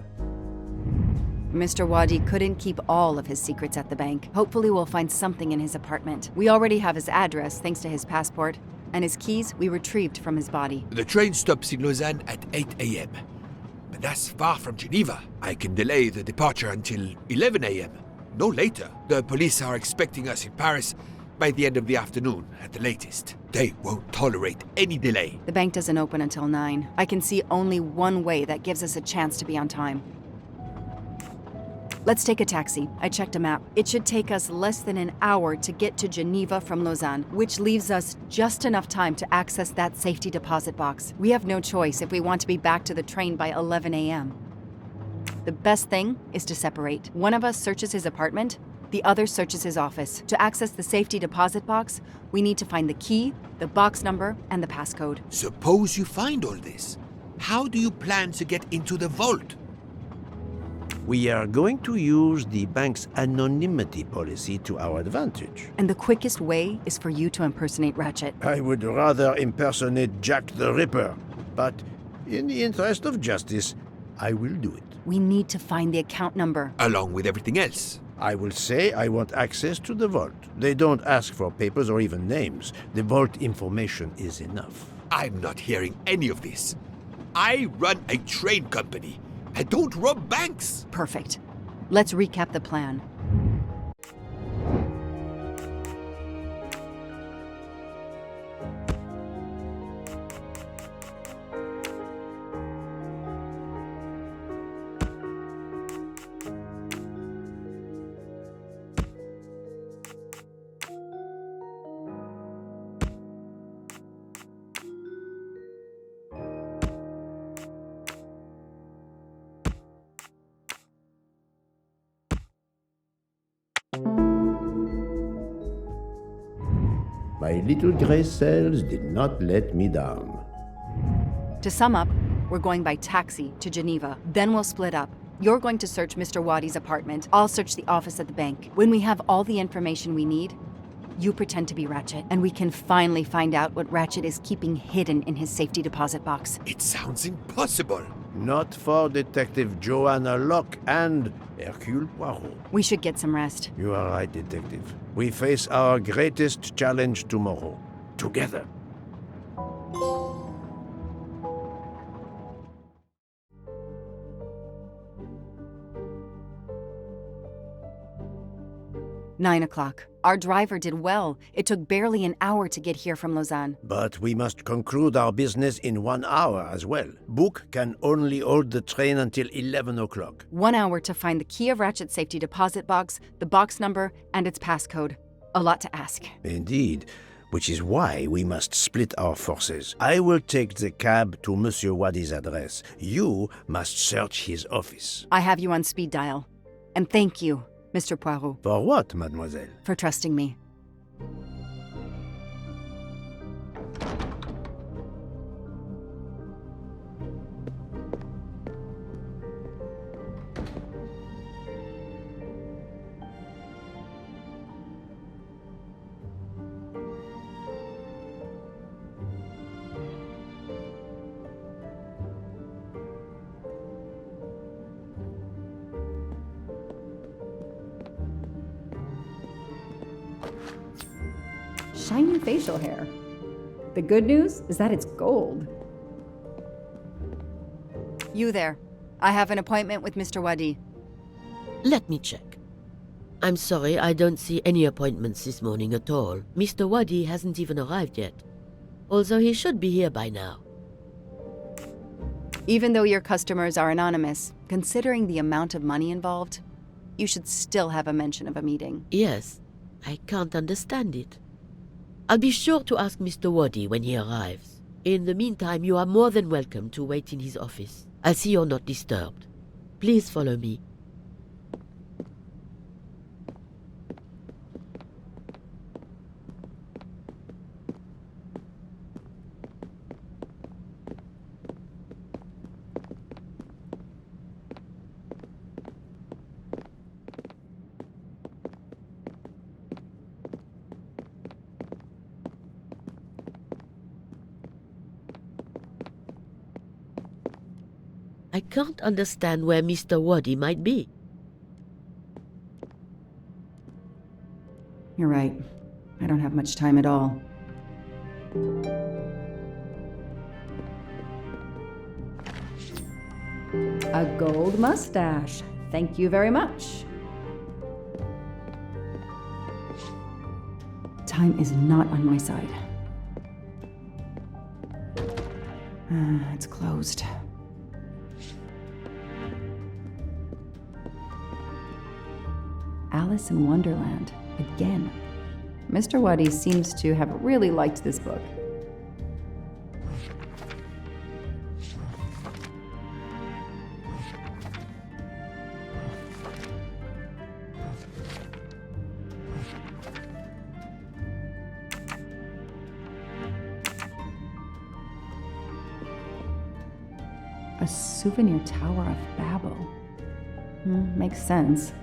Mr. Wadi couldn't keep all of his secrets at the bank. Hopefully we'll find something in his apartment. We already have his address thanks to his passport, and his keys we retrieved from his body. The train stops in Lausanne at 8 a.m. But that's far from Geneva. I can delay the departure until 11 a.m. No later. The police are expecting us in Paris by the end of the afternoon at the latest. They won't tolerate any delay. The bank doesn't open until 9. I can see only one way that gives us a chance to be on time. Let's take a taxi. I checked a map. It should take us less than an hour to get to Geneva from Lausanne, which leaves us just enough time to access that safety deposit box. We have no choice if we want to be back to the train by 11 a.m. The best thing is to separate. One of us searches his apartment, the other searches his office. To access the safety deposit box, we need to find the key, the box number, and the passcode. Suppose you find all this. How do you plan to get into the vault? We are going to use the bank's anonymity policy to our advantage. And the quickest way is for you to impersonate Ratchet. I would rather impersonate Jack the Ripper, but in the interest of justice, I will do it. We need to find the account number. Along with everything else. I will say I want access to the vault. They don't ask for papers or even names. The vault information is enough. I'm not hearing any of this. I run a train company. I don't rob banks. Perfect. Let's recap the plan. My little gray cells did not let me down. To sum up, we're going by taxi to Geneva. Then we'll split up. You're going to search Mr. Wadi's apartment. I'll search the office at the bank. When we have all the information we need, you pretend to be Ratchet, and we can finally find out what Ratchet is keeping hidden in his safety deposit box. It sounds impossible. Not for Detective Joanna Locke and Hercule Poirot. We should get some rest. You are right, Detective. We face our greatest challenge tomorrow. Together. Nine o'clock. Our driver did well. It took barely an hour to get here from Lausanne. But we must conclude our business in 1 hour as well. Book can only hold the train until 11 o'clock. 1 hour to find the key of Ratchet's safety deposit box, the box number, and its passcode. A lot to ask. Indeed, which is why we must split our forces. I will take the cab to Monsieur Wadi's address. You must search his office. I have you on speed dial. And thank you, Mr. Poirot. For what, mademoiselle? For trusting me. Shiny facial hair. The good news is that it's gold. You there. I have an appointment with Mr. Wadi. Let me check. I'm sorry, I don't see any appointments this morning at all. Mr. Wadi hasn't even arrived yet. Although he should be here by now. Even though your customers are anonymous, considering the amount of money involved, you should still have a mention of a meeting. Yes, I can't understand it. I'll be sure to ask Mr. Wadi when he arrives. In the meantime, you are more than welcome to wait in his office. I'll see you're not disturbed. Please follow me. I can't understand where Mr. Wadi might be. You're right. I don't have much time at all. A gold mustache. Thank you very much. Time is not on my side. It's closed. Alice in Wonderland, again. Mr. Wadi seems to have really liked this book. A souvenir Tower of Babel. Makes sense.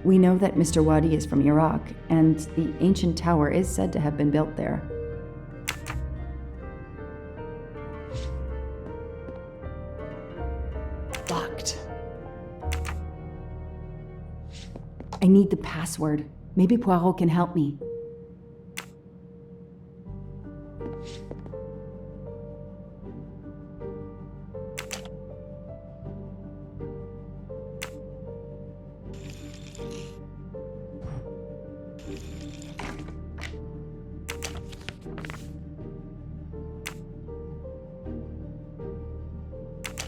We know that Mr. Wadi is from Iraq, and the ancient tower is said to have been built there. Locked. I need the password. Maybe Poirot can help me.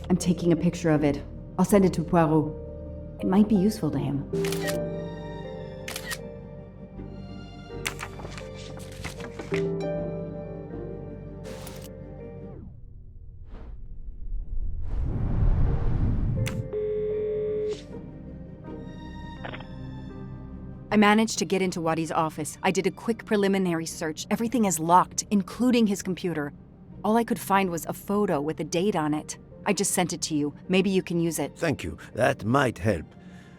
I'm taking a picture of it. I'll send it to Poirot. It might be useful to him. I managed to get into Wadi's office. I did a quick preliminary search. Everything is locked, including his computer. All I could find was a photo with a date on it. I just sent it to you. Maybe you can use it. Thank you. That might help.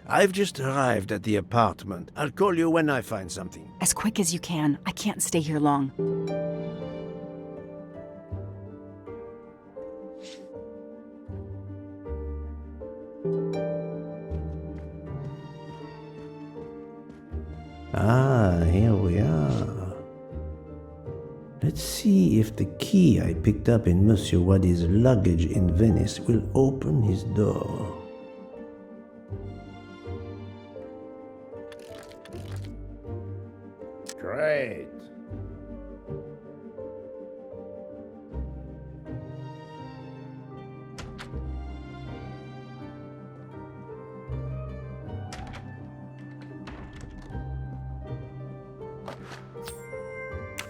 I've just arrived at the apartment. I'll call you when I find something. As quick as you can. I can't stay here long. Ah, here we are. Let's see if the key I picked up in Monsieur Wadi's luggage in Venice will open his door. Great.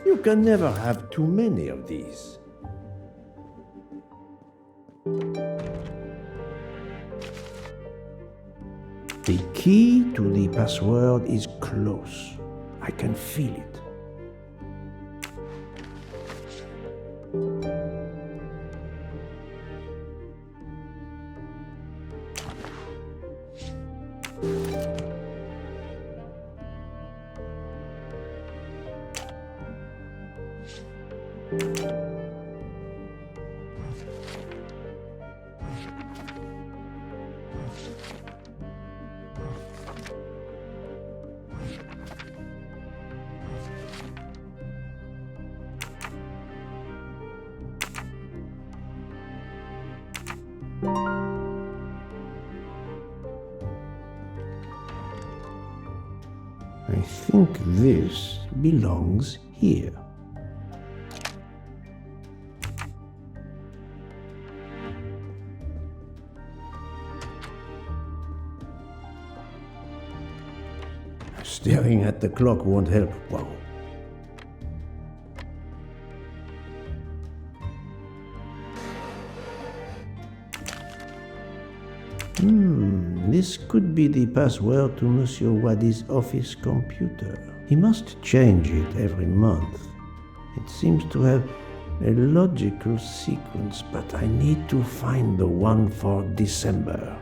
You can never have too many of these. The key to the password is close. I can feel it. I think this belongs here. Staring at the clock won't help, Poirot. This could be the password to Monsieur Wadi's office computer. He must change it every month. It seems to have a logical sequence, but I need to find the one for December.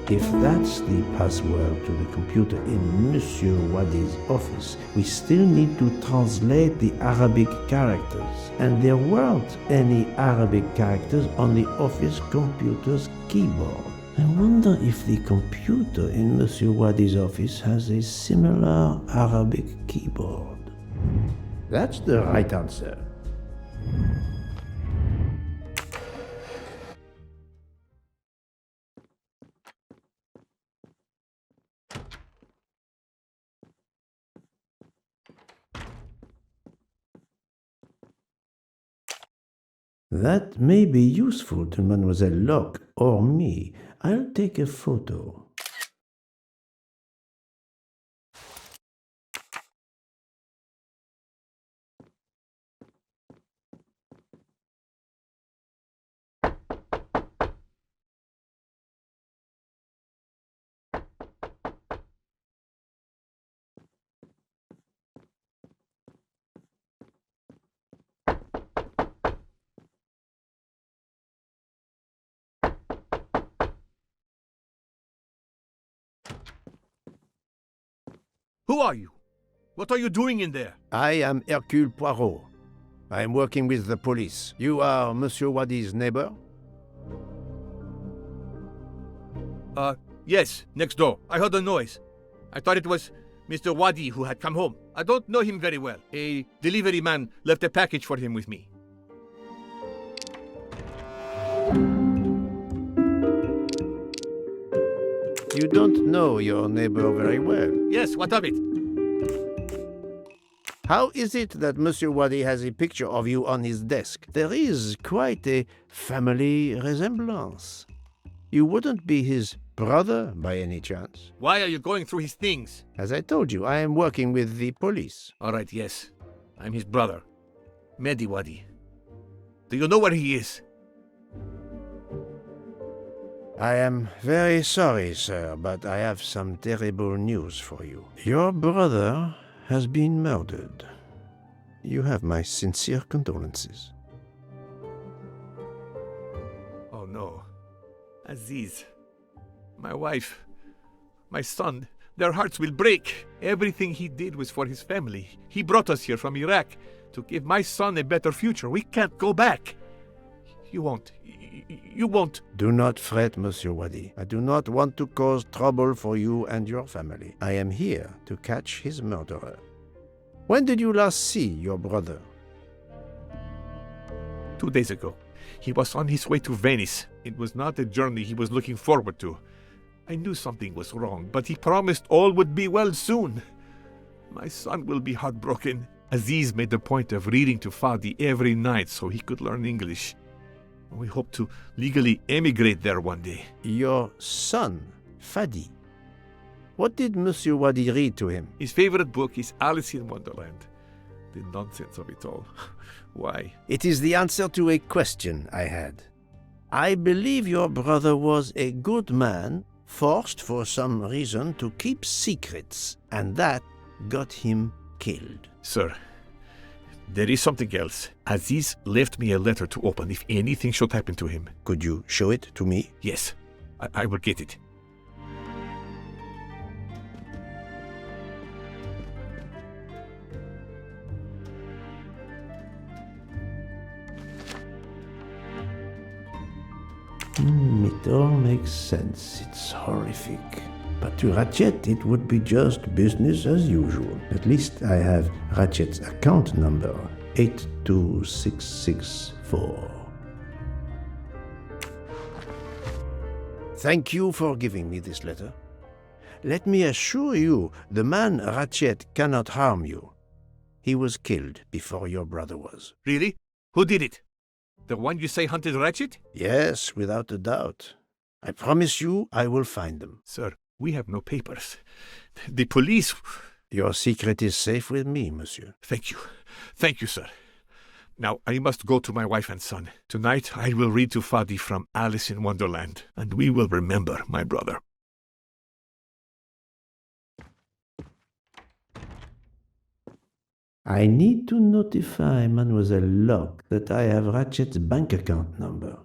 If that's the password to the computer in Monsieur Wadi's office, we still need to translate the Arabic characters. And there weren't any Arabic characters on the office computer's keyboard. I wonder if the computer in Monsieur Wadi's office has a similar Arabic keyboard. That's the right answer. That may be useful to Mademoiselle Locke or me. I'll take a photo. Who are you? What are you doing in there? I am Hercule Poirot. I am working with the police. You are Monsieur Wadi's neighbor? Yes, next door. I heard a noise. I thought it was Mr. Wadi who had come home. I don't know him very well. A delivery man left a package for him with me. You don't know your neighbor very well. Yes, what of it? How is it that Monsieur Wadi has a picture of you on his desk? There is quite a family resemblance. You wouldn't be his brother by any chance? Why are you going through his things? As I told you, I am working with the police. All right, yes. I'm his brother, Mehdi Wadi. Do you know where he is? I am very sorry, sir, but I have some terrible news for you. Your brother has been murdered. You have my sincere condolences. Oh no. Aziz. My wife. My son. Their hearts will break. Everything he did was for his family. He brought us here from Iraq to give my son a better future. We can't go back. You won't. You won't. Do not fret, Monsieur Wadi. I do not want to cause trouble for you and your family. I am here to catch his murderer. When did you last see your brother? 2 days ago. He was on his way to Venice. It was not a journey he was looking forward to. I knew something was wrong, but he promised all would be well soon. My son will be heartbroken. Aziz made a point of reading to Fadi every night so he could learn English. We hope to legally emigrate there one day. Your son, Fadi. What did Monsieur Wadi read to him? His favorite book is Alice in Wonderland. The nonsense of it all. Why? It is the answer to a question I had. I believe your brother was a good man, forced for some reason to keep secrets, and that got him killed. Sir, there is something else. Aziz left me a letter to open if anything should happen to him. Could you show it to me? Yes, I will get it. It all makes sense. It's horrific. But to Ratchet, it would be just business as usual. At least I have Ratchet's account number, 82664. Thank you for giving me this letter. Let me assure you, the man Ratchet cannot harm you. He was killed before your brother was. Really? Who did it? The one you say hunted Ratchet? Yes, without a doubt. I promise you I will find them. Sir, we have no papers. The police... Your secret is safe with me, monsieur. Thank you. Thank you, sir. Now, I must go to my wife and son. Tonight, I will read to Fadi from Alice in Wonderland, and we will remember my brother. I need to notify Mademoiselle Locke that I have Ratchet's bank account number.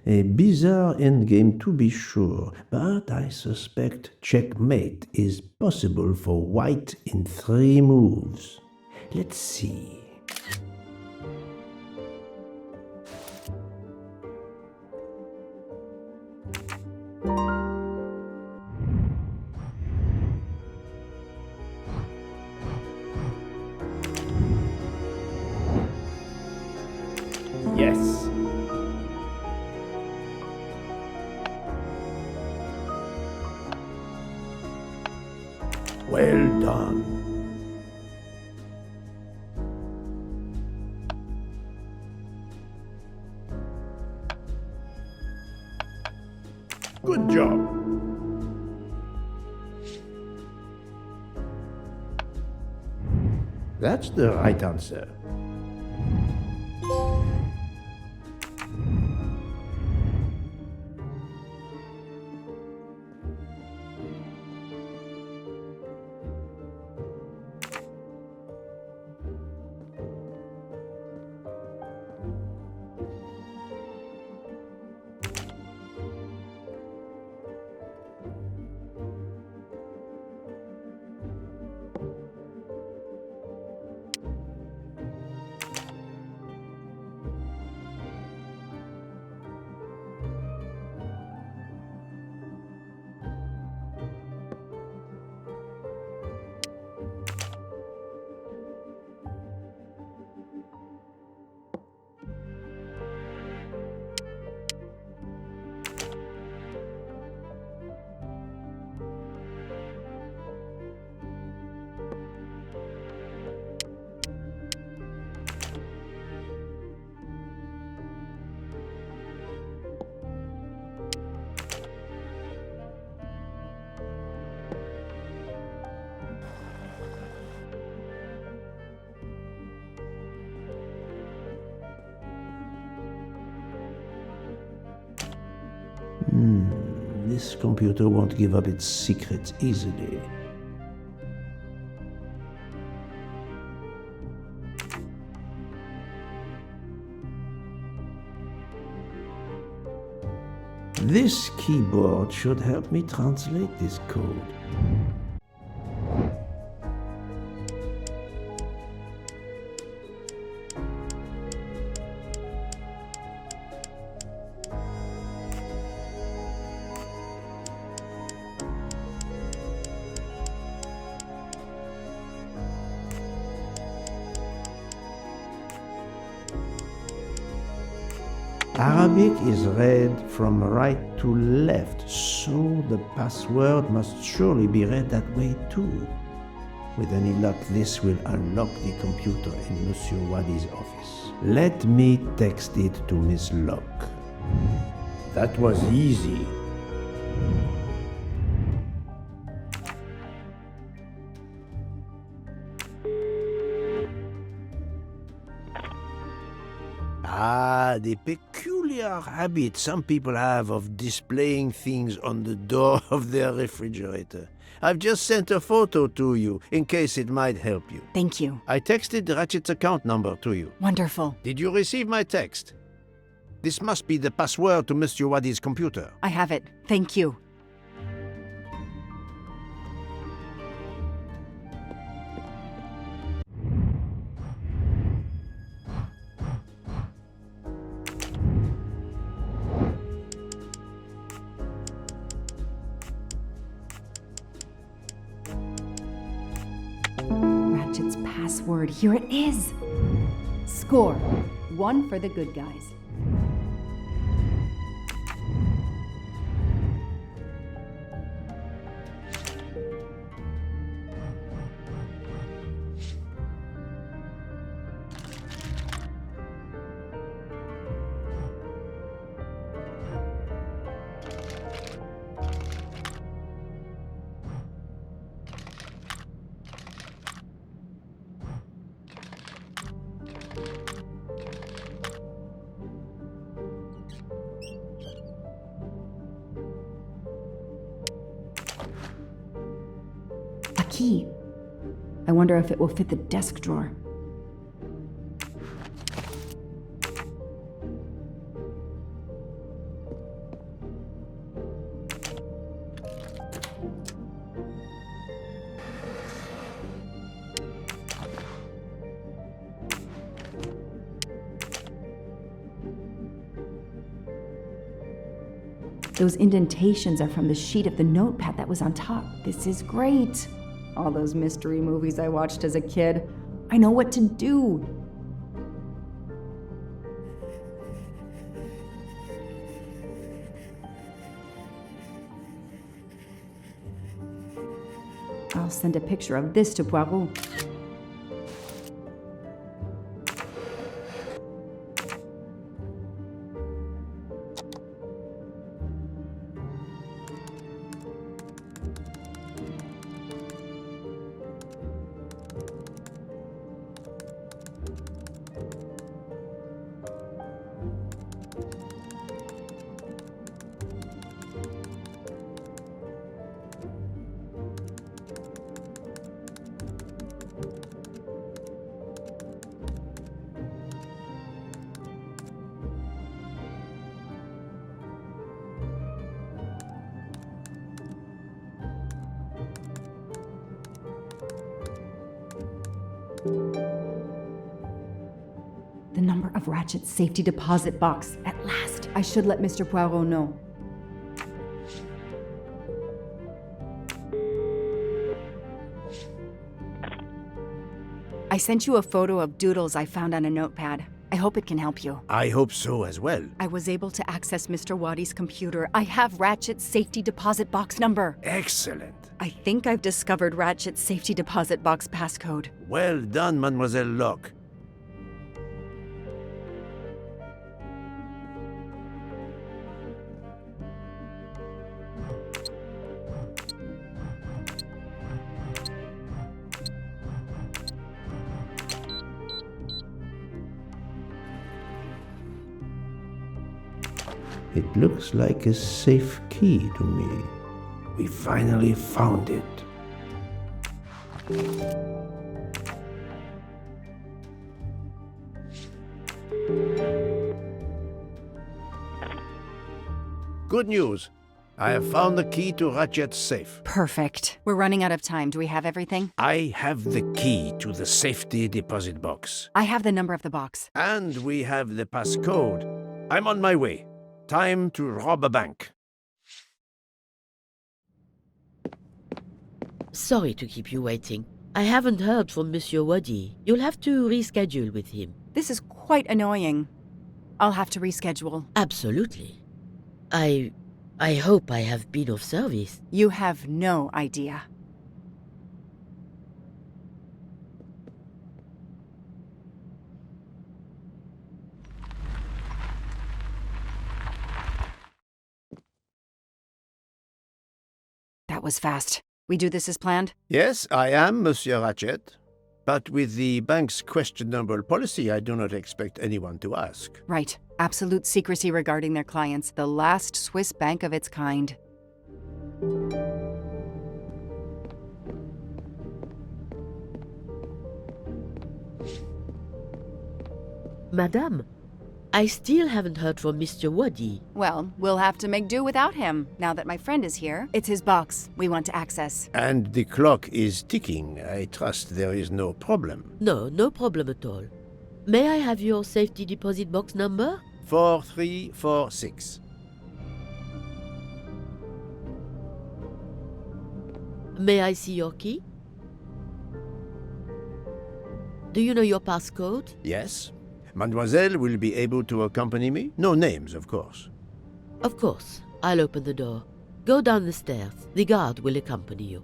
A bizarre endgame to be sure, but I suspect checkmate is possible for white in 3 moves. Let's see. Yes. Well done. Good job. That's the right answer. This computer won't give up its secrets easily. This keyboard should help me translate this code. Arabic is read from right to left, so the password must surely be read that way too. With any luck, this will unlock the computer in Monsieur Wadi's office. Let me text it to Miss Locke. That was easy. Ah, the peculiar habit some people have of displaying things on the door of their refrigerator. I've just sent a photo to you, in case it might help you. Thank you. I texted Ratchet's account number to you. Wonderful. Did you receive my text? This must be the password to Mr. Wadi's computer. I have it. Thank you. Ratchet's password. Here it is. Score. 1 for the good guys. Key. I wonder if it will fit the desk drawer. Those indentations are from the sheet of the notepad that was on top. This is great. All those mystery movies I watched as a kid. I know what to do. I'll send a picture of this to Poirot. The number of Ratchet's safety deposit box. At last, I should let Mr. Poirot know. I sent you a photo of doodles I found on a notepad. I hope it can help you. I hope so as well. I was able to access Mr. Wadi's computer. I have Ratchet's safety deposit box number. Excellent. I think I've discovered Ratchet's safety deposit box passcode. Well done, Mademoiselle Locke. It looks like a safe key to me. We finally found it. Good news. I have found the key to Ratchet's safe. Perfect. We're running out of time. Do we have everything? I have the key to the safety deposit box. I have the number of the box. And we have the passcode. I'm on my way. Time to rob a bank. Sorry to keep you waiting. I haven't heard from Monsieur Wadi. You'll have to reschedule with him. This is quite annoying. I'll have to reschedule. Absolutely. I hope I have been of service. You have no idea. That was fast. We do this as planned? Yes, I am, Monsieur Ratchet. But with the bank's questionable policy, I do not expect anyone to ask. Right. Absolute secrecy regarding their clients. The last Swiss bank of its kind. Madame, I still haven't heard from Mr. Wadi. Well, we'll have to make do without him. Now that my friend is here, it's his box we want to access. And the clock is ticking. I trust there is no problem. No problem at all. May I have your safety deposit box number? 4346. May I see your key? Do you know your passcode? Yes. Mademoiselle will be able to accompany me? No names, of course. Of course. I'll open the door. Go down the stairs. The guard will accompany you.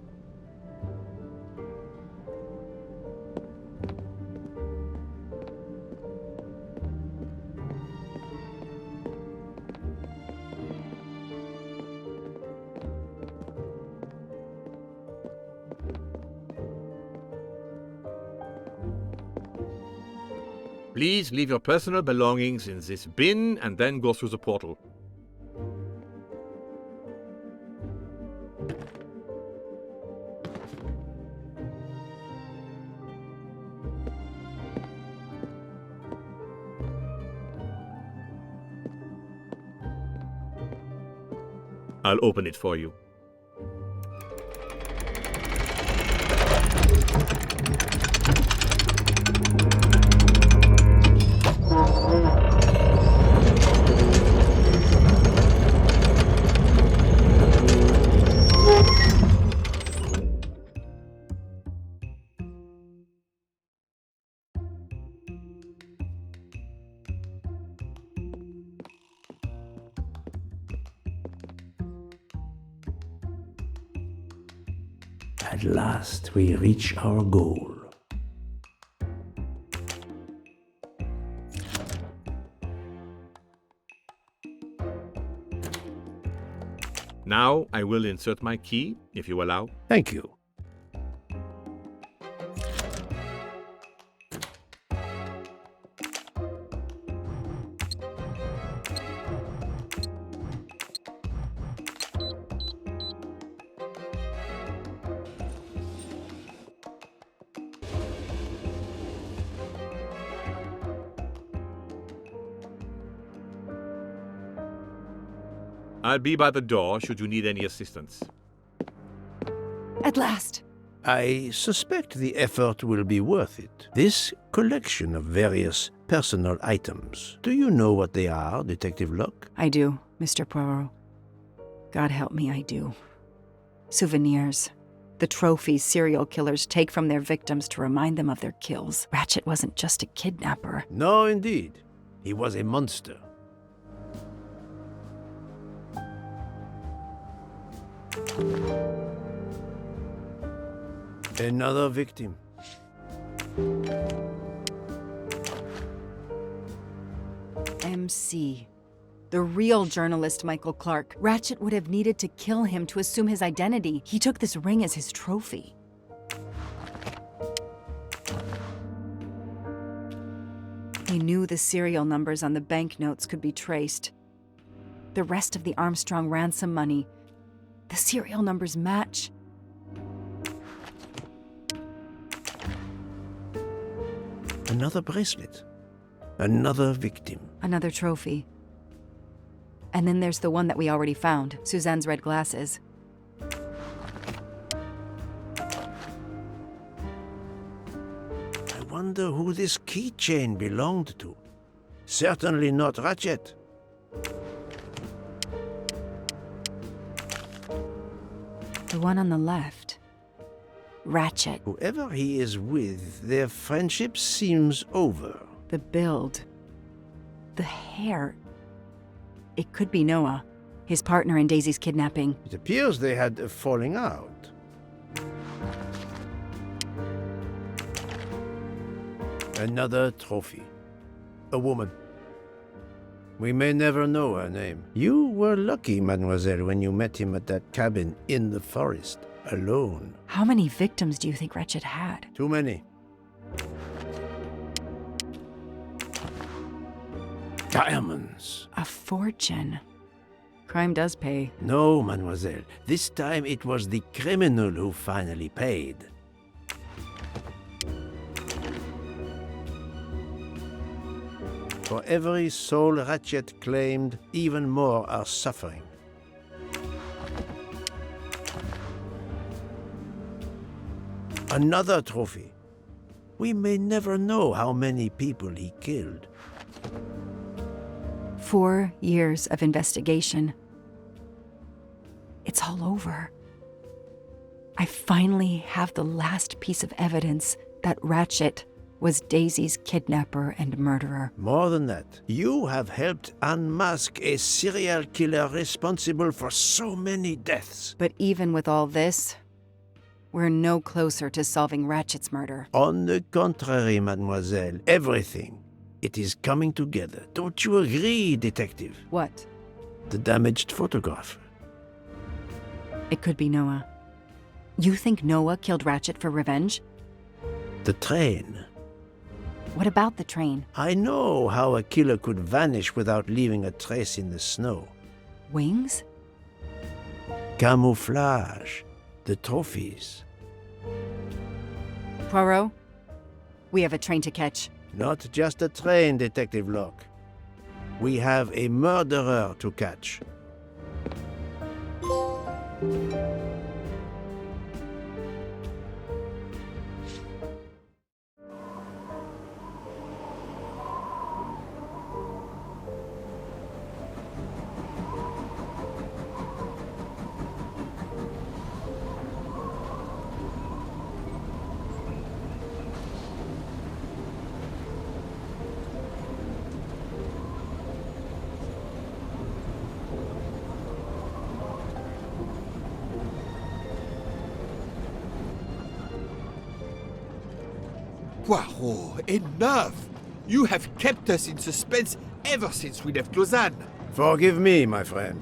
Please leave your personal belongings in this bin and then go through the portal. I'll open it for you. At last we reach our goal. Now I will insert my key, if you allow. Thank you. I'll be by the door should you need any assistance. At last. I suspect the effort will be worth it. This collection of various personal items. Do you know what they are, Detective Locke? I do, Mr. Poirot. God help me, I do. Souvenirs. The trophies serial killers take from their victims to remind them of their kills. Ratchet wasn't just a kidnapper. No, indeed. He was a monster. Another victim. MC. The real journalist Michael Clark. Ratchet would have needed to kill him to assume his identity. He took this ring as his trophy. He knew the serial numbers on the banknotes could be traced. The rest of the Armstrong ransom money. The serial numbers match. Another bracelet. Another victim. Another trophy. And then there's the one that we already found, Suzanne's red glasses. I wonder who this keychain belonged to. Certainly not Ratchet. The one on the left. Ratchet. Whoever he is with, their friendship seems over. The build. The hair. It could be Noah, his partner in Daisy's kidnapping. It appears they had a falling out. Another trophy. A woman. We may never know her name. You were lucky, mademoiselle, when you met him at that cabin in the forest, alone. How many victims do you think Ratchet had? Too many. Diamonds. A fortune. Crime does pay. No, mademoiselle. This time it was the criminal who finally paid. For every soul Ratchet claimed, even more are suffering. Another trophy. We may never know how many people he killed. 4 years of investigation. It's all over. I finally have the last piece of evidence that Ratchet was Daisy's kidnapper and murderer. More than that, you have helped unmask a serial killer responsible for so many deaths. But even with all this, we're no closer to solving Ratchet's murder. On the contrary, mademoiselle, everything. It is coming together. Don't you agree, detective? What? The damaged photograph. It could be Noah. You think Noah killed Ratchet for revenge? The train. What about the train? I know how a killer could vanish without leaving a trace in the snow. Wings? Camouflage. The trophies. Poirot, we have a train to catch. Not just a train, Detective Locke. We have a murderer to catch. Poirot, enough! You have kept us in suspense ever since we left Lausanne. Forgive me, my friend.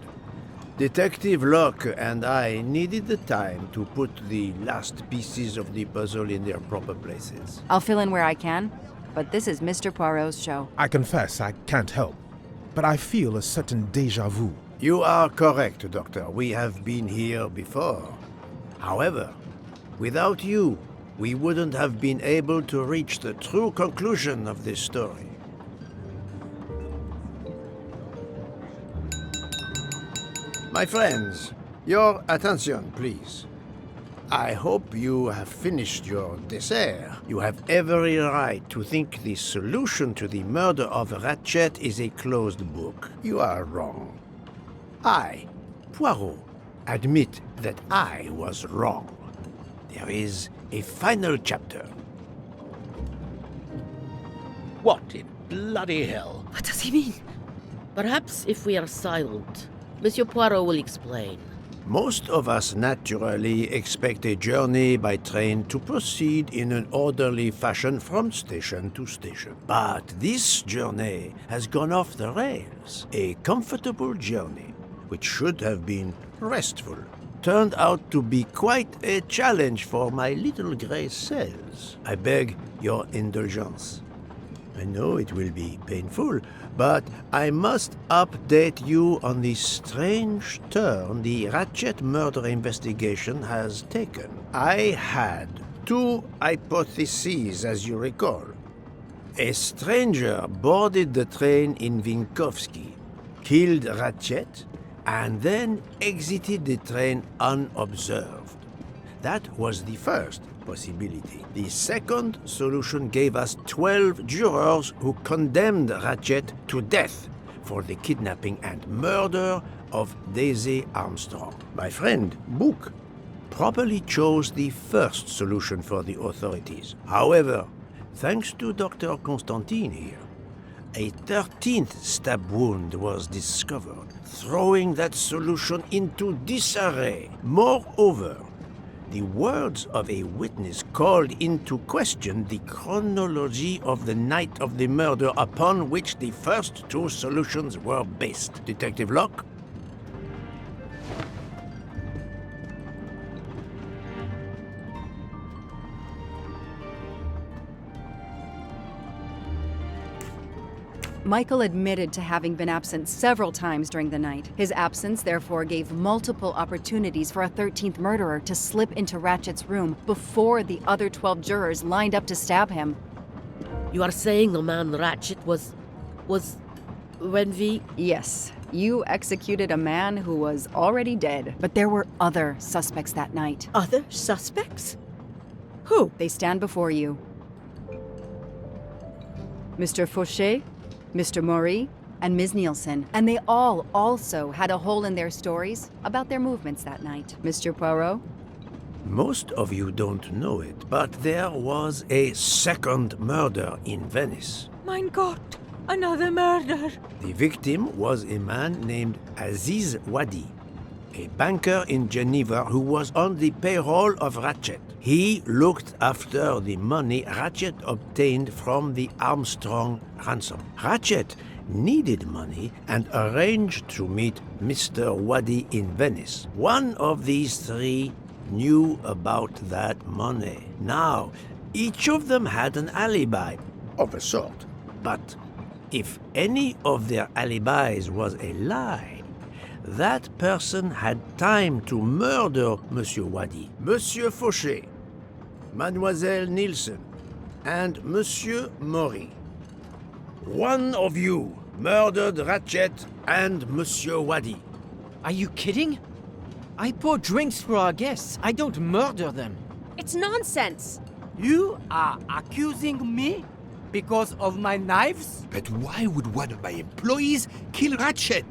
Detective Locke and I needed the time to put the last pieces of the puzzle in their proper places. I'll fill in where I can, but this is Mr. Poirot's show. I confess I can't help, but I feel a certain déjà vu. You are correct, Doctor. We have been here before. However, without you, we wouldn't have been able to reach the true conclusion of this story. My friends, your attention, please. I hope you have finished your dessert. You have every right to think the solution to the murder of Ratchet is a closed book. You are wrong. I, Poirot, admit that I was wrong. There is a final chapter. What in bloody hell? What does he mean? Perhaps if we are silent, Monsieur Poirot will explain. Most of us naturally expect a journey by train to proceed in an orderly fashion from station to station. But this journey has gone off the rails. A comfortable journey, which should have been restful, turned out to be quite a challenge for my little gray cells. I beg your indulgence. I know it will be painful, but I must update you on the strange turn the Ratchet murder investigation has taken. I had two hypotheses, as you recall. A stranger boarded the train in Vinkovsky, killed Ratchet, and then exited the train unobserved. That was the first possibility. The second solution gave us 12 jurors who condemned Ratchet to death for the kidnapping and murder of Daisy Armstrong. My friend, Book, properly chose the first solution for the authorities. However, thanks to Dr. Constantine here, a 13th stab wound was discovered, throwing that solution into disarray. Moreover, the words of a witness called into question the chronology of the night of the murder upon which the first two solutions were based. Detective Locke? Michael admitted to having been absent several times during the night. His absence therefore gave multiple opportunities for a 13th murderer to slip into Ratchet's room before the other 12 jurors lined up to stab him. You are saying the man Ratchet was when we... Yes, you executed a man who was already dead. But there were other suspects that night. Other suspects? Who? They stand before you. Mr. Fauché, Mr. Maury, and Ms. Nielsen, and they all also had a hole in their stories about their movements that night. Mr. Poirot? Most of you don't know it, but there was a second murder in Venice. Mein Gott, another murder. The victim was a man named Aziz Wadi, a banker in Geneva who was on the payroll of Ratchet. He looked after the money Ratchet obtained from the Armstrong ransom. Ratchet needed money and arranged to meet Mr. Wadi in Venice. One of these three knew about that money. Now, each of them had an alibi, of a sort. But if any of their alibis was a lie, that person had time to murder Monsieur Wadi, Monsieur Fauché, Mademoiselle Nielsen, and Monsieur Maury. One of you murdered Ratchet and Monsieur Wadi. Are you kidding? I pour drinks for our guests. I don't murder them. It's nonsense! You are accusing me because of my knives? But why would one of my employees kill Ratchet?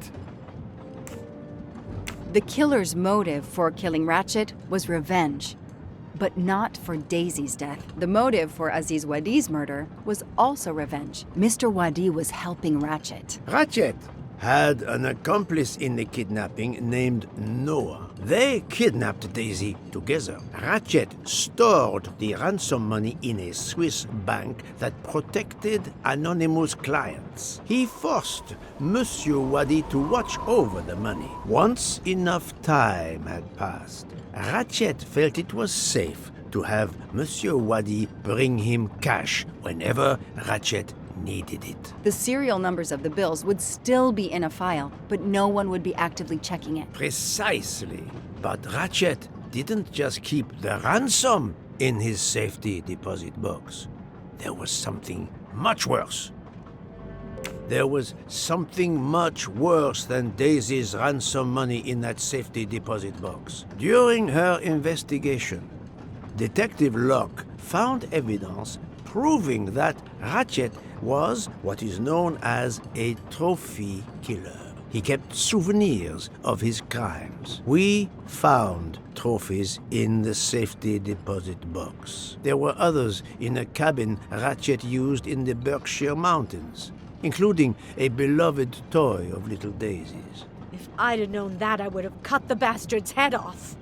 The killer's motive for killing Ratchet was revenge, but not for Daisy's death. The motive for Aziz Wadi's murder was also revenge. Mr. Wadi was helping Ratchet. Ratchet had an accomplice in the kidnapping named Noah. They kidnapped Daisy together. Ratchet stored the ransom money in a Swiss bank that protected anonymous clients. He forced Monsieur Wadi to watch over the money. Once enough time had passed, Ratchet felt it was safe to have Monsieur Wadi bring him cash whenever Ratchet needed it. The serial numbers of the bills would still be in a file, but no one would be actively checking it. Precisely. But Ratchet didn't just keep the ransom in his safety deposit box. There was something much worse. There was something much worse than Daisy's ransom money in that safety deposit box. During her investigation, Detective Locke found evidence proving that Ratchet was what is known as a trophy killer. He kept souvenirs of his crimes. We found trophies in the safety deposit box. There were others in a cabin Ratchet used in the Berkshire Mountains, including a beloved toy of little Daisy's. If I'd have known that, I would have cut the bastard's head off.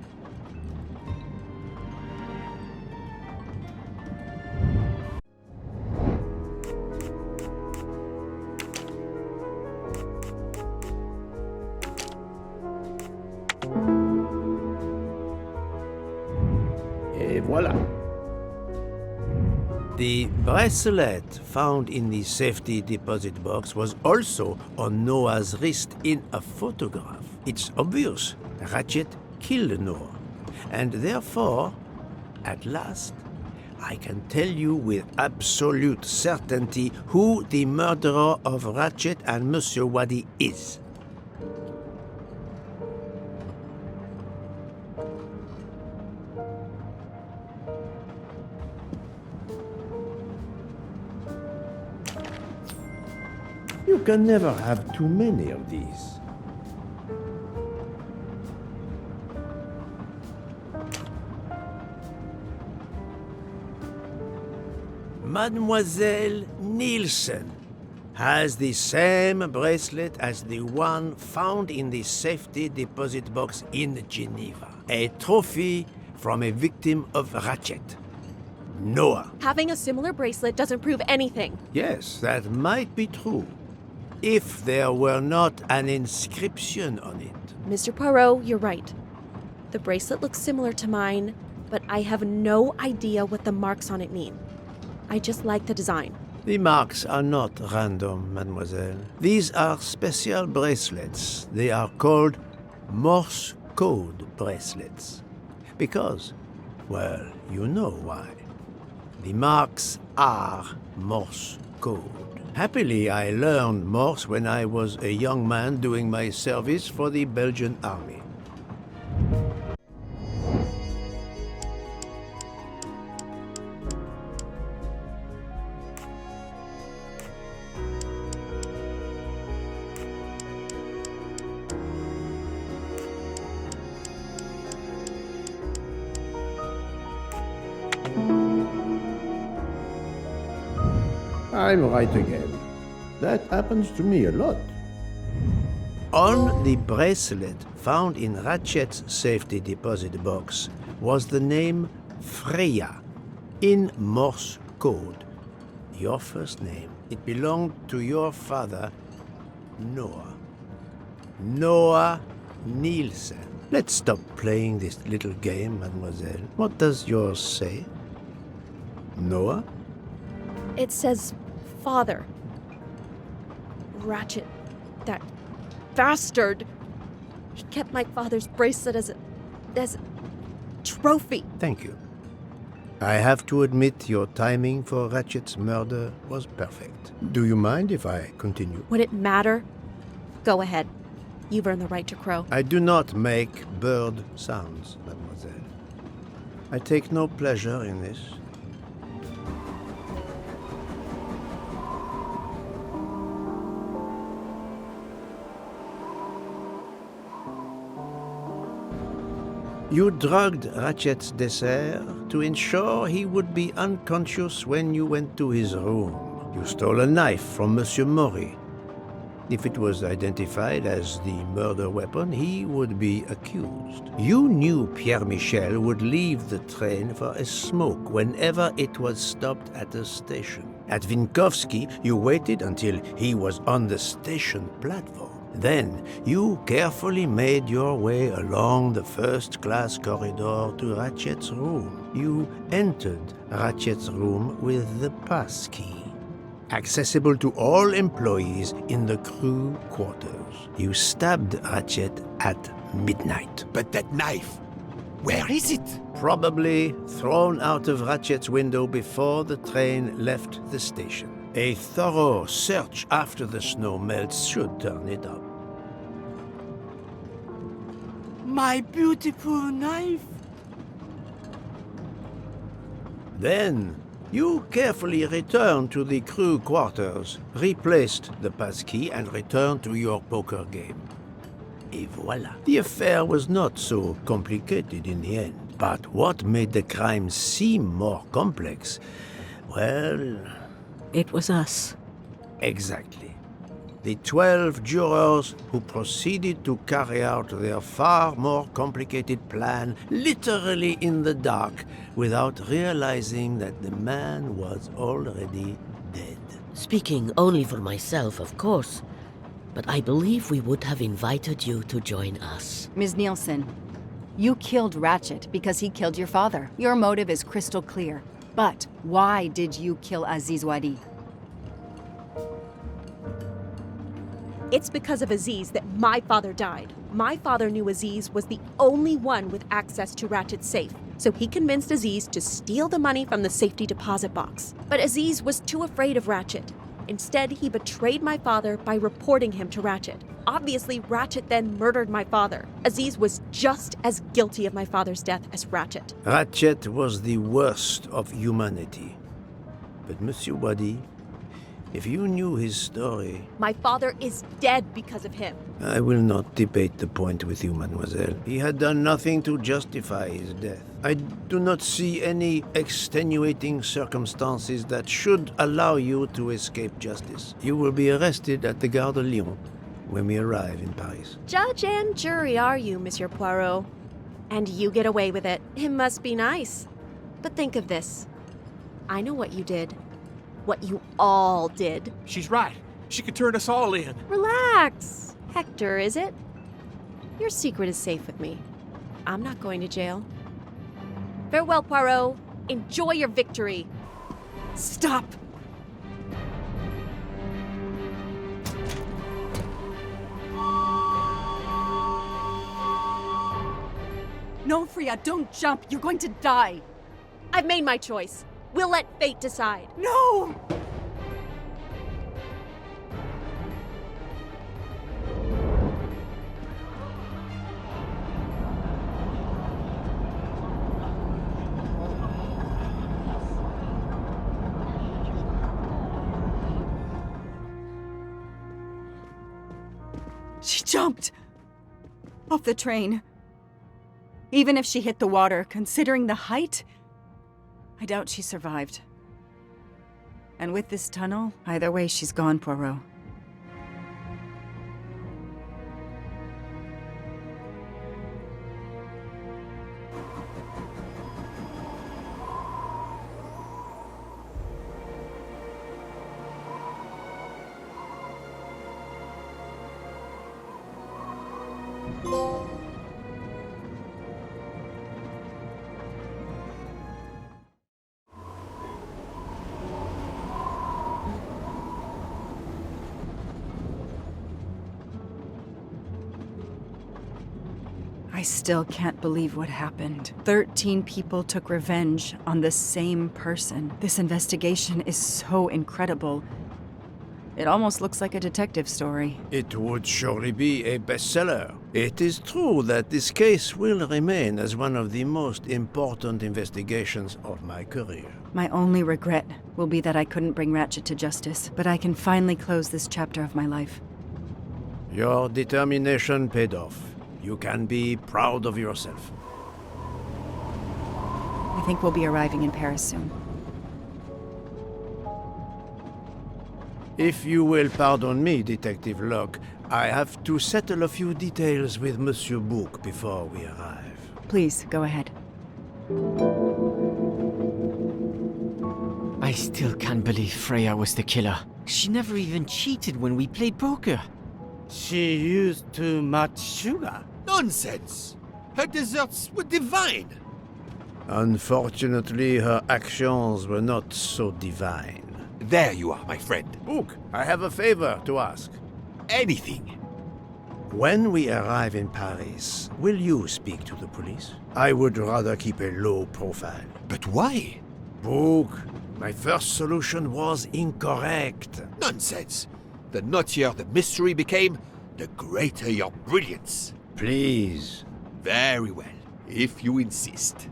Et voilà. The bracelet found in the safety deposit box was also on Noah's wrist in a photograph. It's obvious Ratchet killed Noah, and therefore, at last, I can tell you with absolute certainty who the murderer of Ratchet and Monsieur Wadi is. You can never have too many of these. Mademoiselle Nielsen has the same bracelet as the one found in the safety deposit box in Geneva. A trophy from a victim of Ratchet. Noah. Having a similar bracelet doesn't prove anything. Yes, that might be true. If there were not an inscription on it. Mr. Poirot, you're right. The bracelet looks similar to mine, but I have no idea what the marks on it mean. I just like the design. The marks are not random, mademoiselle. These are special bracelets. They are called Morse code bracelets. Because, well, you know why. The marks are Morse code. Happily, I learned Morse when I was a young man doing my service for the Belgian army. I'm right again. That happens to me a lot. On the bracelet found in Ratchet's safety deposit box was the name Freya in Morse code. Your first name. It belonged to your father, Noah. Noah Nielsen. Let's stop playing this little game, mademoiselle. What does yours say? Noah? It says father. Ratchet. That bastard. He kept my father's bracelet as a trophy. Thank you. I have to admit your timing for Ratchet's murder was perfect. Do you mind if I continue? Would it matter? Go ahead. You've earned the right to crow. I do not make bird sounds, mademoiselle. I take no pleasure in this. You drugged Ratchet's dessert to ensure he would be unconscious when you went to his room. You stole a knife from Monsieur Maury. If it was identified as the murder weapon, he would be accused. You knew Pierre Michel would leave the train for a smoke whenever it was stopped at a station. At Vinkovsky, you waited until he was on the station platform. Then, you carefully made your way along the first-class corridor to Ratchet's room. You entered Ratchet's room with the pass key, accessible to all employees in the crew quarters. You stabbed Ratchet at midnight. But that knife, where is it? Probably thrown out of Ratchet's window before the train left the station. A thorough search after the snow melts should turn it up. My beautiful knife! Then, you carefully returned to the crew quarters, replaced the passkey, and returned to your poker game. Et voila. The affair was not so complicated in the end. But what made the crime seem more complex? Well... It was us. Exactly. The 12 jurors who proceeded to carry out their far more complicated plan literally in the dark without realizing that the man was already dead. Speaking only for myself, of course, but I believe we would have invited you to join us. Ms. Nielsen, you killed Ratchet because he killed your father. Your motive is crystal clear. But why did you kill Aziz Wadi? It's because of Aziz that my father died. My father knew Aziz was the only one with access to Ratchet's safe, so he convinced Aziz to steal the money from the safety deposit box. But Aziz was too afraid of Ratchet. Instead, he betrayed my father by reporting him to Ratchet. Obviously, Ratchet then murdered my father. Aziz was just as guilty of my father's death as Ratchet. Ratchet was the worst of humanity. But Monsieur Wadi, if you knew his story... My father is dead because of him. I will not debate the point with you, mademoiselle. He had done nothing to justify his death. I do not see any extenuating circumstances that should allow you to escape justice. You will be arrested at the Gare de Lyon when we arrive in Paris. Judge and jury are you, Monsieur Poirot? And you get away with it. It must be nice. But think of this. I know what you did. What you all did. She's right. She could turn us all in. Relax. Hector, is it? Your secret is safe with me. I'm not going to jail. Farewell, Poirot. Enjoy your victory. Stop! No, Freya, don't jump. You're going to die. I've made my choice. We'll let fate decide. No! She jumped off the train. Even if she hit the water, considering the height, I doubt she survived. And with this tunnel, either way, she's gone, Poirot. I still can't believe what happened. 13 people took revenge on the same person. This investigation is so incredible. It almost looks like a detective story. It would surely be a bestseller. It is true that this case will remain as one of the most important investigations of my career. My only regret will be that I couldn't bring Ratchet to justice, but I can finally close this chapter of my life. Your determination paid off. You can be proud of yourself. I think we'll be arriving in Paris soon. If you will pardon me, Detective Locke, I have to settle a few details with Monsieur Bouc before we arrive. Please, go ahead. I still can't believe Freya was the killer. She never even cheated when we played poker. She used too much sugar. Nonsense! Her desserts were divine! Unfortunately, her actions were not so divine. There you are, my friend. Bouc, I have a favor to ask. Anything. When we arrive in Paris, will you speak to the police? I would rather keep a low profile. But why? Bouc, my first solution was incorrect. Nonsense! The nuttier the mystery became, the greater your brilliance. Please. Very well, if you insist.